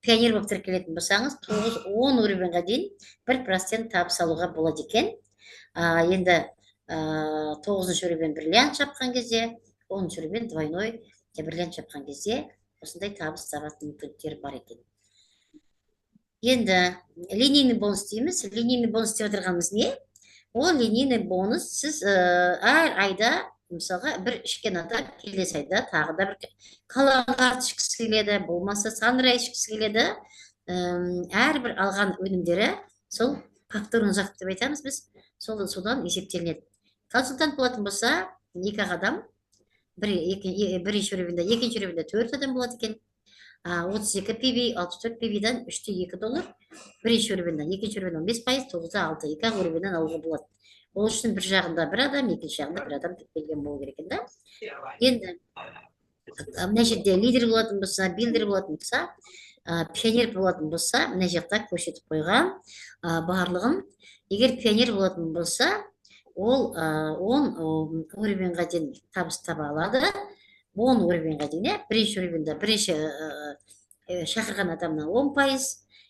пионер болып тіркелетін болсаңыз, 9-10 уровеньға дейін 1% табыс алуға болады екен. Енді 9-шы уровень бриллиант жапқан кезде, 10-шы уровень двойной бриллиант жапқан кезде осындай табыс табатын мүмкіндіктер бар екен. Енді линейный бонус дейміз. Линейный бонус деп отырғанымыз не? Ол линейный бонус сіз әр айда мысалға бір ішкен адам келесі айда тағы да бір қалаға ішкісі келеді, болмаса Санрай ішкісі келеді. Әрбір алған өнімдері сол факторный зат деп айтамыз біз. Содан есептелінеді. Консультант болатын болса, 2 адам, бірінші уровеньде, екінші уровеньде 4 адам болады екен. 32 PB, 64 PB-дан $3.2, бірінші уровеньден, екінші уровеньден 5%, 9-6, 2 уровеньден алуға болады. Ол үшін бір жағында бір адам, екінші жағында бір адам тіркелген болу керек екен да. Енді мына жерде лидер болатын болса, билдер болатын болса, пионер болатын болса, мына жақта көрсетіп қойған барлығын. Егер пионер болатын болса, ол 10 уровеньға дейін табыс таба алады. 10 уровеньға дейін, бірінші уровеньде бірінші шақырған адамнан 10%,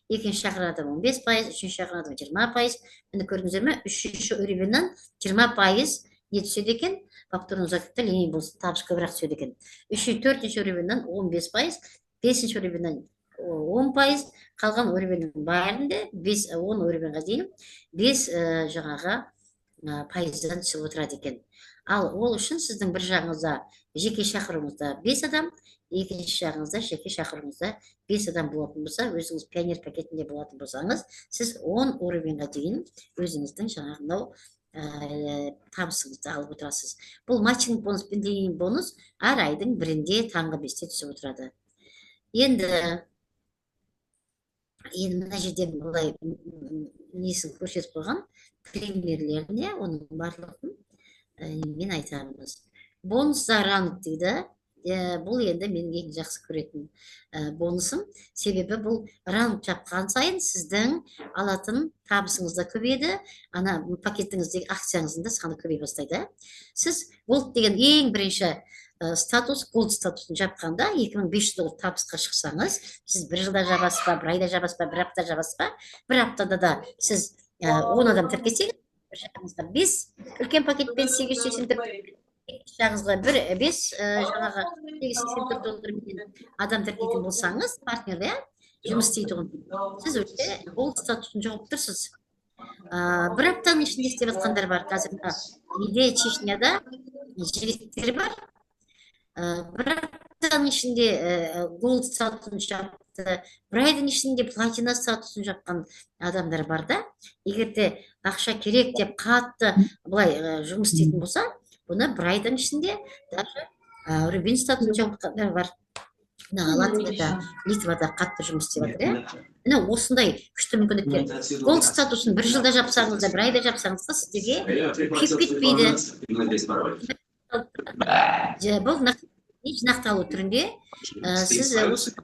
екінші шақырған адам 15%, үшінші шақырған адам 20%. Міне көрдіңіздер ме? Үшінші уровеньнен 20% не түседі екен? Факторный заттта линейный бонус табыс көбірек түседі екен. Төртінші уровеньнен 15%, бесінші уровеньнен 10%, қалған уровеньнің бәрінде 10 уровеньға дейін 5 жаңағы пайыздан түсіп отырады екен. Ал ол үшін сіздің бір жағыңызда жеке шақыруыңызда 5 адам, екінші жағыңызда жеке шақыруыңызда 5 адам болатын болса, өзіңіз пионер пакетінде болатын болсаңыз, сіз 10 уровеньға дейін өзіңіздің жаңағынау табысыңызды алып отырасыз. Бұл матчинг бонус пен линейный бонус әр айдың бірінде таңғы 5-те түсіп отырады. Енді мына жерден бұлай несін көрсетіп қойған примерлеріне, оның барлығын мен айтамыз. Бонус за ранг дейді. Бұл енді менің ең жақсы көретін бонусым. Себебі бұл ранг жапқан сайын сіздің алатын табысыңызда көбейеді. Ана пакетіңіздегі акцияңыздың да саны көбей бастайды. Сіз голд деген ең бірінші статус, голд статусын жапқанда $2500 табысқа шықсаңыз, сіз бір жылда жабасыз ба, бір айда жабасыз ба, бір апта жабасыз ба, бір аптада да сіз 10 адам тіркесеңіз, бір жағыңызға 5 үлкен пакетпен $884, жағыңызға 5 жаңағы $884 адам тіркейтін болсаңыз, партнерде жұмыс істейтін, сіз өте голд статусын жауып тұрсыз. Бір аптаның ішінде істеп жатқандар бар. Қазір Идея Чечняда жігіттер бар. Бір аптаның ішінде голд статусын жапты, бір айдың ішінде платина статусын жапқан адамдар бар да. Егер де ақша керек деп қатты бұлай жұмыс істейтін болса, бұны бір айдың ішінде даже рубин статусын жапқандар бар. мына Латвияда, Литвада қатты жұмыс істеп жатыр, иә. Міне осындай күшті мүмкіндіктер. Голд статусын 1 жылда жапсаңыз да, 1 айда жапсаңыз да сіздерге күйіп кетпейді. Бұл жинақталу түрінде сіз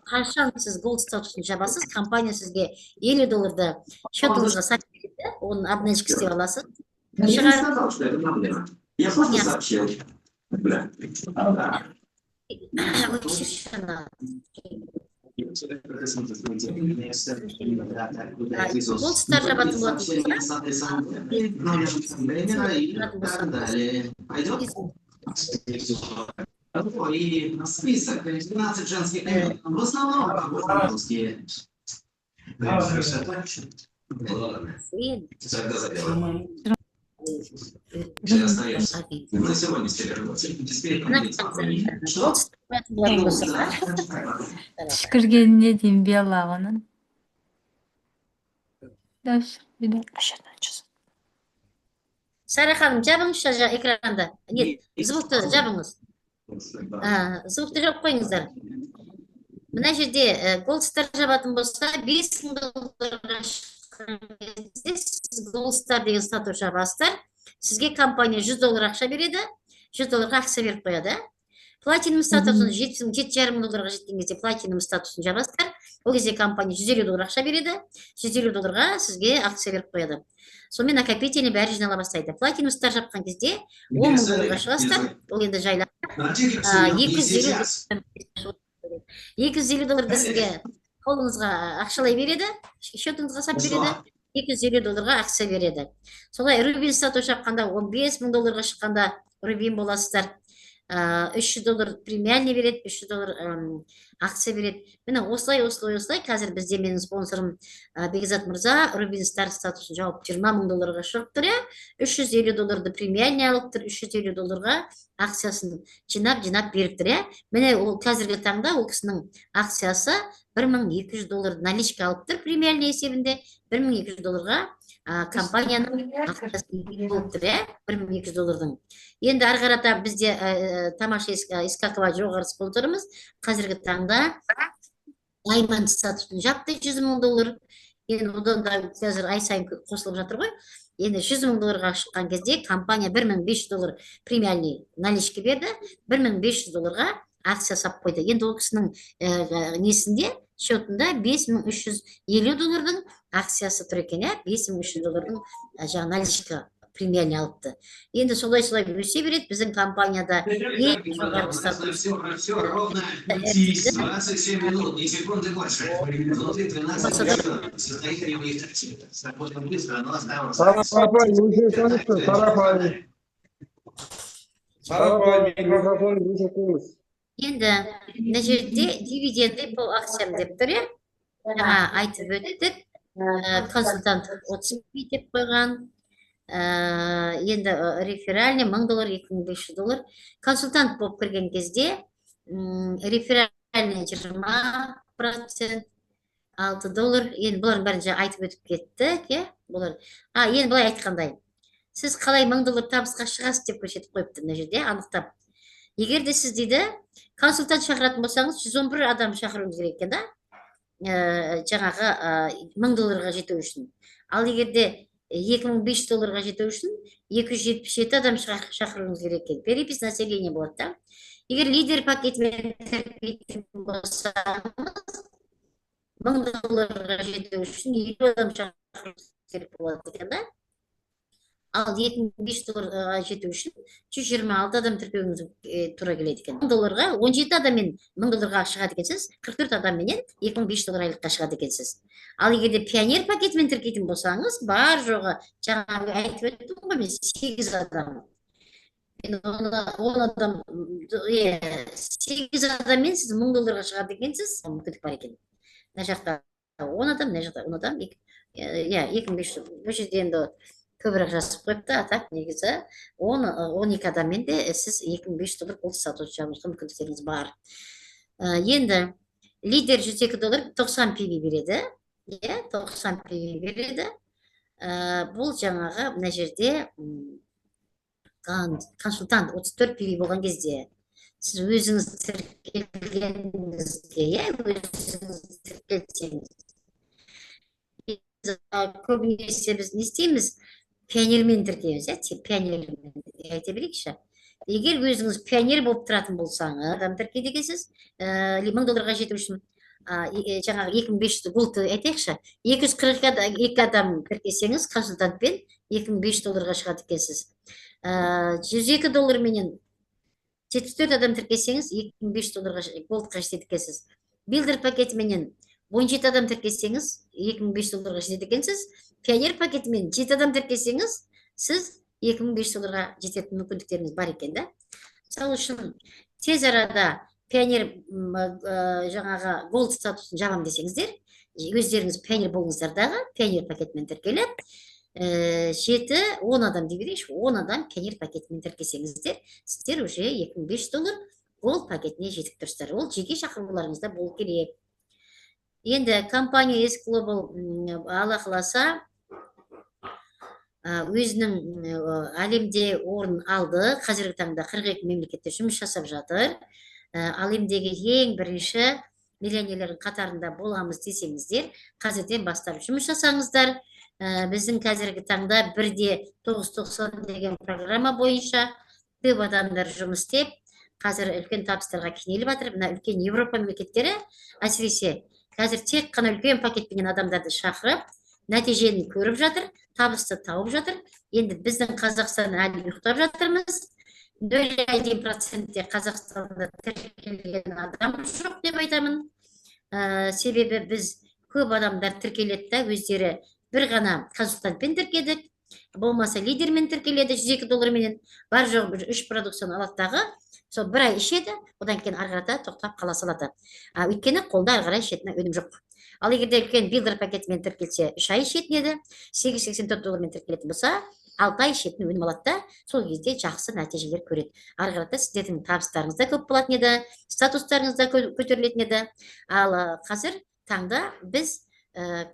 қашан сіз голд статусын жабасыз, компания сізге $50 счетыңызға салып береді, оны обналичка істеп аласыз. Я просто сообщил. Бля. Голд стар жабатын болатын И список 12 женских имен. В основном русские. На сегодня Түшкіргеніне дейін биялағының. Сара ханым, жабыңызшы экранда. Нет, звукты жабыңыз. Звукты жауып қойыңыздар. Мына жерде голд стар жабатын болса, $5000 шыққан кезде сіз голд стар деген статус жабасыздар. Сізге компания $100 ақша береді, $100 акция беріп қояды. Платинум статусын $7,500 жеткен кезде платинум статусын жабасыздар. Ол кезде компания $150 ақша береді, $150 сізге акция беріп қояды. Сонымен накопительный бәрі жинала бастайды. Платинум стар жапқан кезде $10,000 шығасыздар. Ол енді жайлап. $250 сізге қолыңызға ақшалай береді, счетыңызға сап береді, $250 акция береді. Солай Рубин статус жапқанда $15,000 шыққанда Рубин боласыздар. $300 премиальный береді, $300 акция береді. Міне осылай. Қазір бізде менің спонсорым Бекзат Мырза Рубин стар статусын жауып $20,000 шығып тұр, $350 премиальный алып тұр, $350 акциясын жинап беріп тұр. Міне ол қазіргі таңда ол кісінің акциясы $1,200 наличка алып тұр премиальный есебінде, $1,200 компанияның акциясы болып тұр, $1,200. Енді ары қарата бізде Тамаша Искакова жоғары спонсорымыз қазіргі таңда Айман статусын жапты $100,000. Енді одан да қазір ай сайын қосылып жатыр ғой. Енді $100,000 шыққан кезде компания $1,500 премиальный наличка берді, $1,500 акция сап қойды. Енді ол кісінің несінде счетында $5,350 акциясы тұр екен, $5,300 жаңа наличка премиальный алыпты. Енді солай өсе береді. Біздің компанияда ең жоғарғы статус. Все ровно 27 минут, ни секунды больше. Внутри 12 минут. Состоит революция. Работаем быстро, но оставим. Енді мына жерде дивиденды по акциям деп тұр, жаңа айтып өттік. Консультант 30 деп қойған. Енді реферальный $1,000, $2,500. Консультант болып кірген кезде реферальный 20%, $6. Енді бұлардың бәрін айтып өтіп кеттік. Енді бұлай айтқандай. Сіз қалай $1,000 табысқа шығасыз деп көрсетіп қойыпты мына жерде анықтап. Егер де сіз дейді консультант шақыратын болсаңыз 111 адам шақыруыңыз керек екен, жаңағы $1,000 жету үшін. Ал егер де $2,500 жету үшін 277 адам шақыруыңыз керек екен. Перепись населения болады. Егер лидер пакетімен тіркейтін болсаңыз $1,000 жету үшін 2 адам шақыруыңыз керек болады екен. Ал $2,500 жету үшін 126 адам тіркеуіңіз тура келеді екен. $1,000-ға 17 адаммен $1,000-ға шығады екенсіз, 44 адамменен $2,500 айлыққа шығады екенсіз. Ал егер де пионер пакетімен тіркейтін болсаңыз, бар жоғы жаңағы айтып өттім ғой мен 8 адам. 8 адаммен сіз $1,000-ға шығады екенсіз, мүмкіндік бар екен. Мына жақта 10 адам, мына жақта 10 адам, 2,500. Бұл жерде енді көбірек жазып қойыпты, атап негізі 12 адаммен де сіз $2,500 голд статус жабуға мүмкіндіктеріңіз бар. Енді лидер $102 90 PV береді. 90 PV береді. Бұл жаңағы мына жерде консультант 34 PV болған кезде сіз өзіңіз тіркелгеніңізге, иә, өзіңіз тіркелсеңіз. Көбінесе біз не істейміз? Пионермен тіркейміз, иә, пионермен айта берейікші. Егер өзіңіз пионер болып тұратын болсаңыз, адам тіркейді екенсіз, $1000 жету үшін жаңағы 2500 голд айтайықшы, 242 адам тіркесеңіз, консультантпен $2500 шығады екенсіз. $102 менен 74 адам тіркесеңіз, $2500 голдқа жетеді екенсіз. Билдер пакетіменен 17 адам тіркесеңіз, $2500 жетеді екенсіз. Пионер пакетімен 7 адам тіркесеңіз, сіз $2500 жететін мүмкіндіктеріңіз бар екен, да? Мысалы үшін тез арада пионер жаңағы голд статусын жабам десеңіздер, өздеріңіз пионер болыңыздардағы, пионер пакетімен тіркеліп, 7-10 адам дей берейікші, 10 адам пионер пакетімен тіркесеңіздер, сіздер уже $2500 голд пакетіне жетіп тұрсыздар. Ол жеке шақыруларыңызда болу керек. Енді компания S Global Алла қаласа өзінің әлемде орын алды. Қазіргі таңда 42 мемлекетте жұмыс жасап жатыр. Әлемдегі ең бірінші миллионерлердің қатарында боламыз десеңіздер, қазірден бастап жұмыс жасаңыздар. Біздің қазіргі таңда 1-990 деген программа бойынша көп адамдар жұмыс істеп, қазір үлкен табыстарға кенеліп жатыр. Мына үлкен Европа мемлекеттері әсіресе қазір тек қана үлкен пакетпен адамдарды шақырып, нәтижені көріп жатыр, табысты тауып жатыр. Енді біздің Қазақстан әлі ұйықтап жатырмыз. 0,1% Қазақстанда тіркелген адам жоқ деп айтамын. Себебі біз көп адамдар тіркеледі да, өздері бір ғана консультантпен тіркедік, болмаса лидермен тіркеледі $102 менен, бар жоқ 3 продукцияны алаттағы, сол бір ай ішеді, одан кейін арғарата тоқтап қала салады. Өйткені қолда арғара ішетіне өнім жоқ. Ал егерде үлкен билдер пакетімен тіркелсе, 3 ай ішетін еді, $884 мен тіркелетін болса, 6 ай ішетін өнім алады да, сол кезде жақсы нәтижелер көреді. Арғарата сіздердің табыстарыңыз да көп болатын еді, статустарыңыз да көтерілетін еді. Ал қазір таңда біз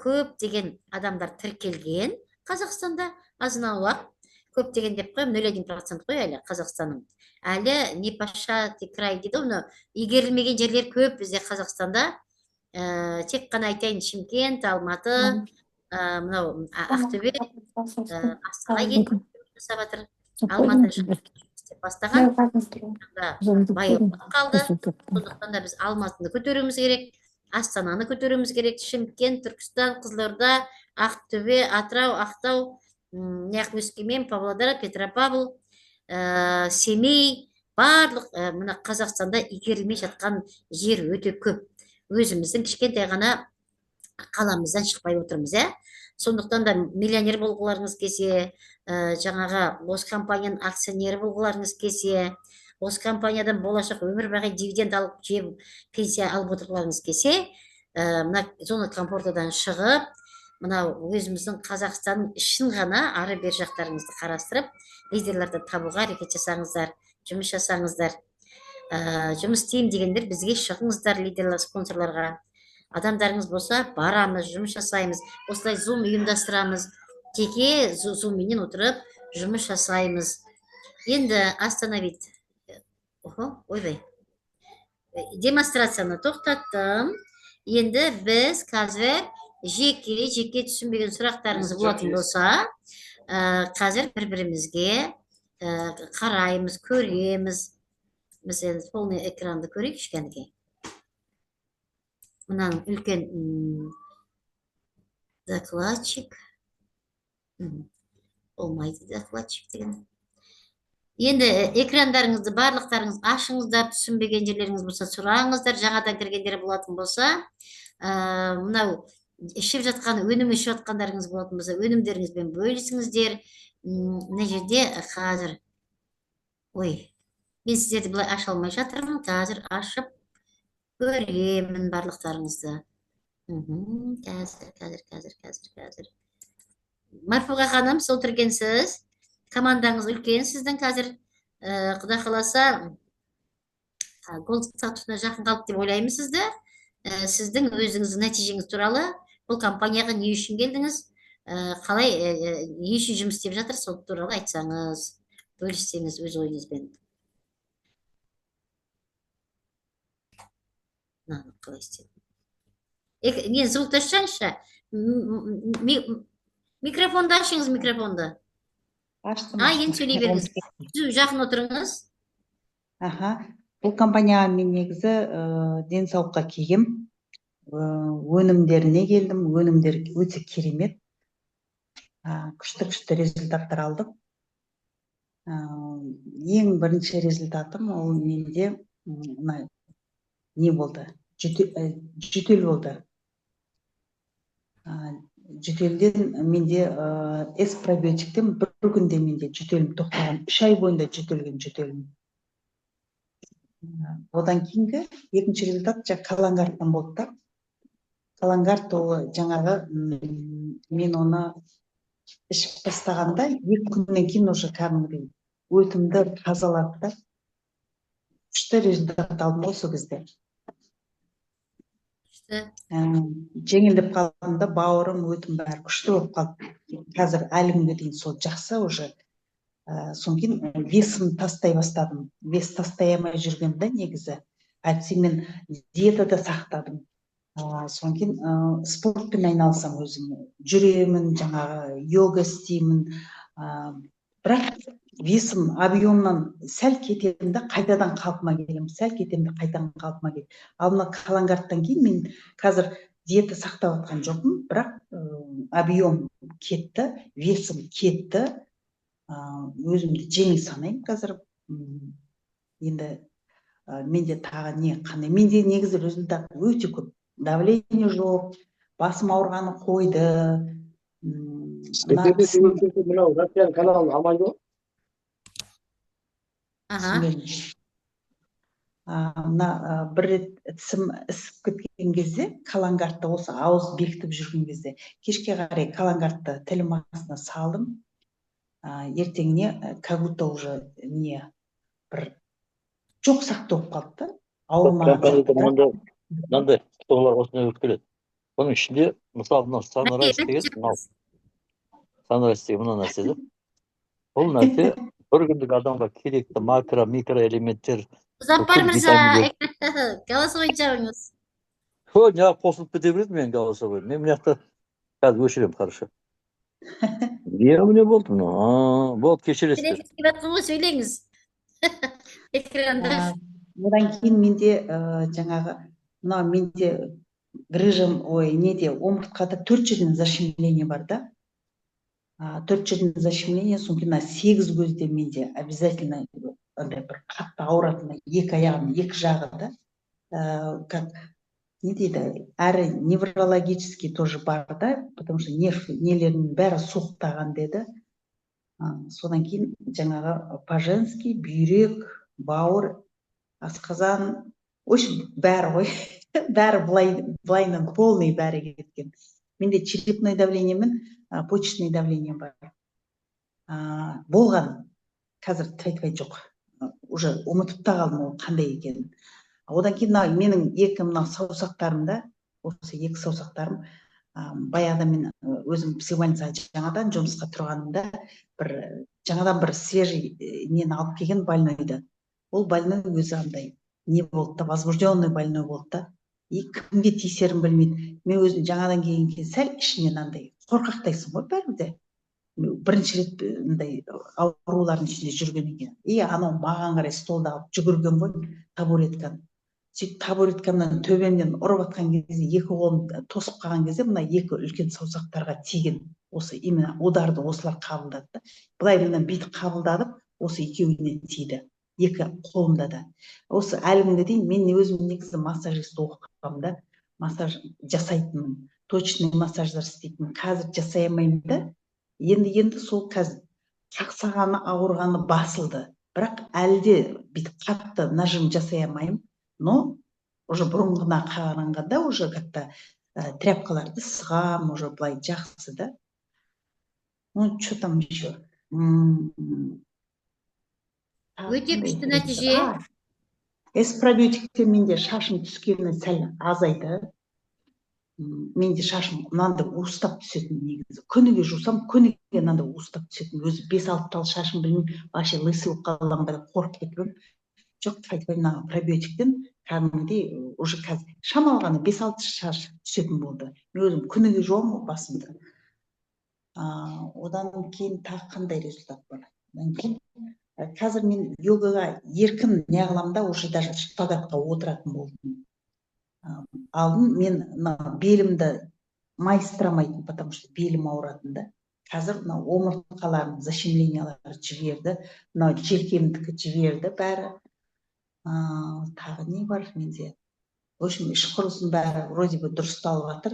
көп деген адамдар тіркелген Қазақстанда, азын-аулақ көп деген деп қойым, 0,1% қой әлі Қазақстанның. Әлі не пашатый край дейді, оны игерілмеген жерлер көп бізде Қазақстанда. Тек қана айтайын, Шымкент, Алматы, мынау Ақтөбе, Астана келіп жасап жатыр. Алматы істеп бастаған. Байып қалды. Сондықтан да біз Алматыны көтеруіміз керек, Астананы көтеруіміз керек. Шымкент, Түркістан, Қызылорда, Ақтөбе, Атырау, Ақтау, Өскемен, Павлодар, Петропавл, Семей, барлық мына Қазақстанда игерілмей жатқан жер өте көп. Өзіміздің кішкентай ғана қаламыздан шықпай отырмыз, иә. Сондықтан да миллионер болғыларыңыз келсе, жаңаға осы компанияның акционері болғыларыңыз келсе, осы компаниядан болашақ өмір бақи дивиденд алып жеп пенсия алып отырғыларыңыз келсе, мына зона комфортадан шығып, мына өзіміздің Қазақстанның ішін ғана ары бер жақтарыңызды қарастырып, лидерлерді табуға әрекет жасаңыздар, жұмыс жасаңыздар. Жұмыс істеймін дегендер бізге шығыңыздар, лидерлер, спонсорларға. Адамдарыңыз болса, барамыз, жұмыс жасаймыз. Осылай Zoom ұйымдастырамыз. Жеке Zoom-менен отырып, жұмыс жасаймыз. Енді остановить. Ойбай. Демонстрацияны тоқтаттым. Енді біз қазір жеке түсінбеген сұрақтарыңыз болатын болса, қазір бір-бірімізге қараймыз, көреміз. Біз енді полный экранды көрейік кішкенекей. Мынаның үлкен докладчик. Болмайды докладчик деген. Енді экрандарыңызды барлықтарыңыз ашыңыздар, түсінбеген жерлеріңіз болса сұраңыздар, жаңадан кіргендер болатын болса, мынау ішіп жатқан, өнім ішіп жатқандарыңыз болатын болса, өнімдеріңізбен бөлісіңіздер. Мына жерде қазір, мен сіздерді бұлай аша алмай жатырмын, қазір ашып көремін барлықтарыңызды. Қазір. Марфуға ханым, сол тұргенсіз. Командаңыз үлкен сіздің қазір. Құда қаласа, голд статусына жақын қалып деп ойлаймын сізді. Сіздің өзіңіздің нәтижеңіз туралы, бұл компанияға не үшін келдіңіз, қалай, не үшін жұмыс істеп жатыр, сол туралы айтсаңыз, бөліссеңіз өз ойыңызбен. Мынаны қалай істедім. Не, звукты ашсаңызшы. Микрофонды ашыңыз, микрофонды. Аштым, Енді сөйлей беріңіз. Жақын отырыңыз. Аха. Бұл компанияға мен негізі денсаулыққа келгем. Өнімдеріне келдім. Өнімдер өте керемет. Күшті результаттар алдым. Ең бірінші результатым ол менде не болды? Жөтел болды. Жөтелден менде пробиотиктен бір күнде менде жөтелім тоқтаған. 3 ай бойында жөтелім. Одан кейінгі екінші результат калангарттан болды да. Калангарт ол жаңағы мен оны ішіп бастағанда 2 күннен кейін уже кәдімгідей өтімді тазалады да. Күшті результат алдым осы кезде. Жеңілдеп қалғанда бауырым, өтім бәрі күшті болып қалды. Қазір әлі күнге дейін сол жақсы уже. Содан кейін весім тастай бастадым. Вес тастай алмай жүргенде негізі. Әйтсе мен диетада сақтадым. Содан кейін спортпен айналысам өзім. Жүремін, жаңағы йога істеймін. Бірақ весім объемнан сәл кетемді, қайтадан қалпыма келемін. Сәл кетемді, қайтадан қалпыма келемін. Ал мына калангарттан кейін мен қазір диета сақтап жатқан жоқпын, бірақ объем кетті, весім кетті. Өзімді жеңіл санаймын қазір. Енді менде тағы не қандай? Менде негізі результат өте көп. Давление жоқ, басым ауырғаны қойды. Мынау Россияның каналын аман жоқ. Мына бір рет тісім ісіп кеткен кезде, калангартты осы ауыз бекітіп жүрген кезде, кешке қарай калангартты тілім астына салдым. Ертеңіне как будто уже не бір жоқ сақты болып қалды. Компанияда мынандай құтылар осындай өтіп келеді. Оның ішінде мысалы мынау Sunrise деген, Sunrise деген мына нәрсе де. Бұл нәрсе бір күндік адамға керекті микроэлементтер. Запар мырза, голосовой жағыңыз. Неғып қосылып кете береді мен голосовой. Мен мына жақта қазір өшірем, хорошо. Не болды мынау? Болды, кешіресіздер. Сөйлеңіз. Экранда. Одан кейін менде жаңағы, мына менде грыжам, неде омыртқада 4 жерден защемление бар да. 4 жерден защемление, соң кейін 8 көзде менде обязательно андай бір қатты ауыратын, 2 аяғым, 2 жағы да. Как не дейді, әрі неврологический тоже бар да, потому что нелерінің бәрі соқтаған деді. Содан кейін жаңағы по-женски, бүйрек, бауыр, асқазан, в общем, бәрі ғой. Бәрі былайынан полный бәрі кеткен. Менде черепное давление мен почечное давление бар. Болған, қазір тәйтпай жоқ. Уже ұмытып та қалдым ол қандай екенін. Одан кейін менің 2 мына саусақтарымда, осы 2 саусақтарым, баяғыда мен өзім психбольницаға жаңадан жұмысқа тұрғанымда, жаңадан бір свежий нені алып келген больнойды. Ол больной өзі андай не болды да, возбужденный больной болды да. Кімге тиісерін білмейді. Мен өзім жаңадан келген кезде сәл ішінен андай қорқақтайсың ғой бәрінде. Бірінші рет андай аурулардың ішінде жүргеннен кейін. Анау маған қарай столда алып жүгірген ғой, табуретканы. Сөйтіп табуреткамнан төбемнен ұрып атқан кезде, 2 қолым тосып қалған кезде, мына 2 үлкен саусақтарға тиген. Осы именно ударды осылар қабылдады. Бұлай менен бүйтіп қабылдадып, осы 2-іне тиді. 2 қолымда да. Осы әлі дейін мен өзім негізі массажист оқығанмда, массаж жасайтынмын. Точный массаждар істейтінмін. Қазір жасай алмаймын да. Енді сол қазір қақсағаны, ауырғаны басылды. Бірақ әлде бүйтіп қатты нажим жасай алмаймын. Но уже бұрынғына қарағанда уже как-то тряпкаларды сығам, уже былай жақсы да. Ну, что там еще? Өте күшті нәтиже. Пробиотиктен менде шашым түскені сәл азайды. Менде шашым мынандай уыстап түсетін негізі. Күніге жусам, күніге мынандай уыстап түсетін. Өзі 5-6 тал шашым білмеймін, вообще лысый болып қалған ба деп қорқып кетемін. Жоқ, айтпаймын, пробиотиктен кәдімгідей уже қазір шамалы ғана 5-6 шаш түсетін болды. Мен өзім күніге жуамын басымды. Одан кейін тағы қандай результат бар? Одан кейін қазір мен йогаға еркін неғыламын да, уже даже шпагатқа отыратын болдым. Алдын мен белімді майыстырамайтын, потому что белім ауыратын да. Қазір омыртқаларым защемлениялары жіберді, желкемдікі жіберді бәрі. Тағы не бар менде? В общем, іш құрылысының бәрі вроде бы дұрысталып жатыр.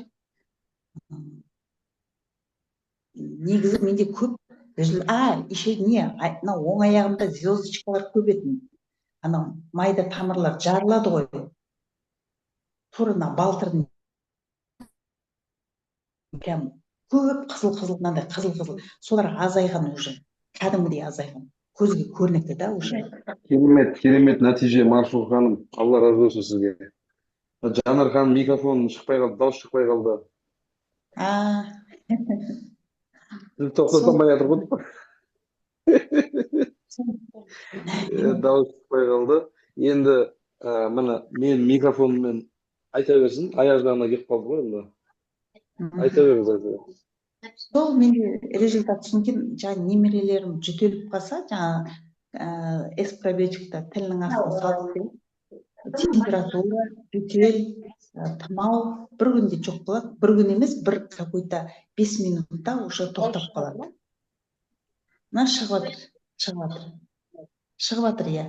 Негізі менде көп еще не, оң аяғымда звездочкалар көп етін. Майда тамырлар жарылады ғой. Тура балтырдың прям көп қызыл-қызыл, мынандай қызыл-қызыл. Солар азайған уже. Кәдімгідей азайған. Көзге көрінікті да уже. Керемет нәтиже Марфуға ханым. Алла разы болсын сізге. Жанар ханым микрофон шықпай қалды, дауыс шықпай қалды. Сіз тоқтата алмай жатыр ғой. Дауыс шықпай қалды. Енді міне мен микрофонмен айта берсін, аяқ жағына келіп қалды ғой енді. Айта беріңіз. Сол менде результат түсінген, жаңа немерелерім жүтеліп қалса, жаңа эспробиотикта тілінің астына салып беріп, температура, жүтел, тұмау бір күнде жоқ болады. Бір күн емес, бір какой-то 5 минутта уже тоқтап қалады. Шығып жатыр, иә.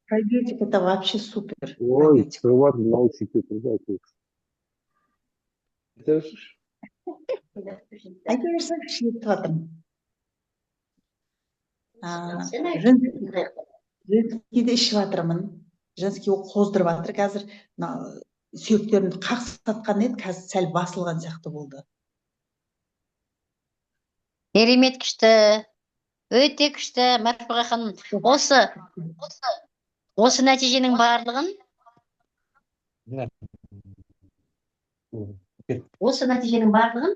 Пробиотик это вообще супер. Ой, шығып жатыр, научите тұрды. Айта берсеңші, етіп жатырмын. Женскийді ішіп жатырмын. Женский қоздырып жатыр. Қазір сүйектерімді қақсатқан еді, қазір сәл басылған сияқты болды. Керемет күшті. Өте күшті, Марфуға ханым. Осы нәтиженің барлығын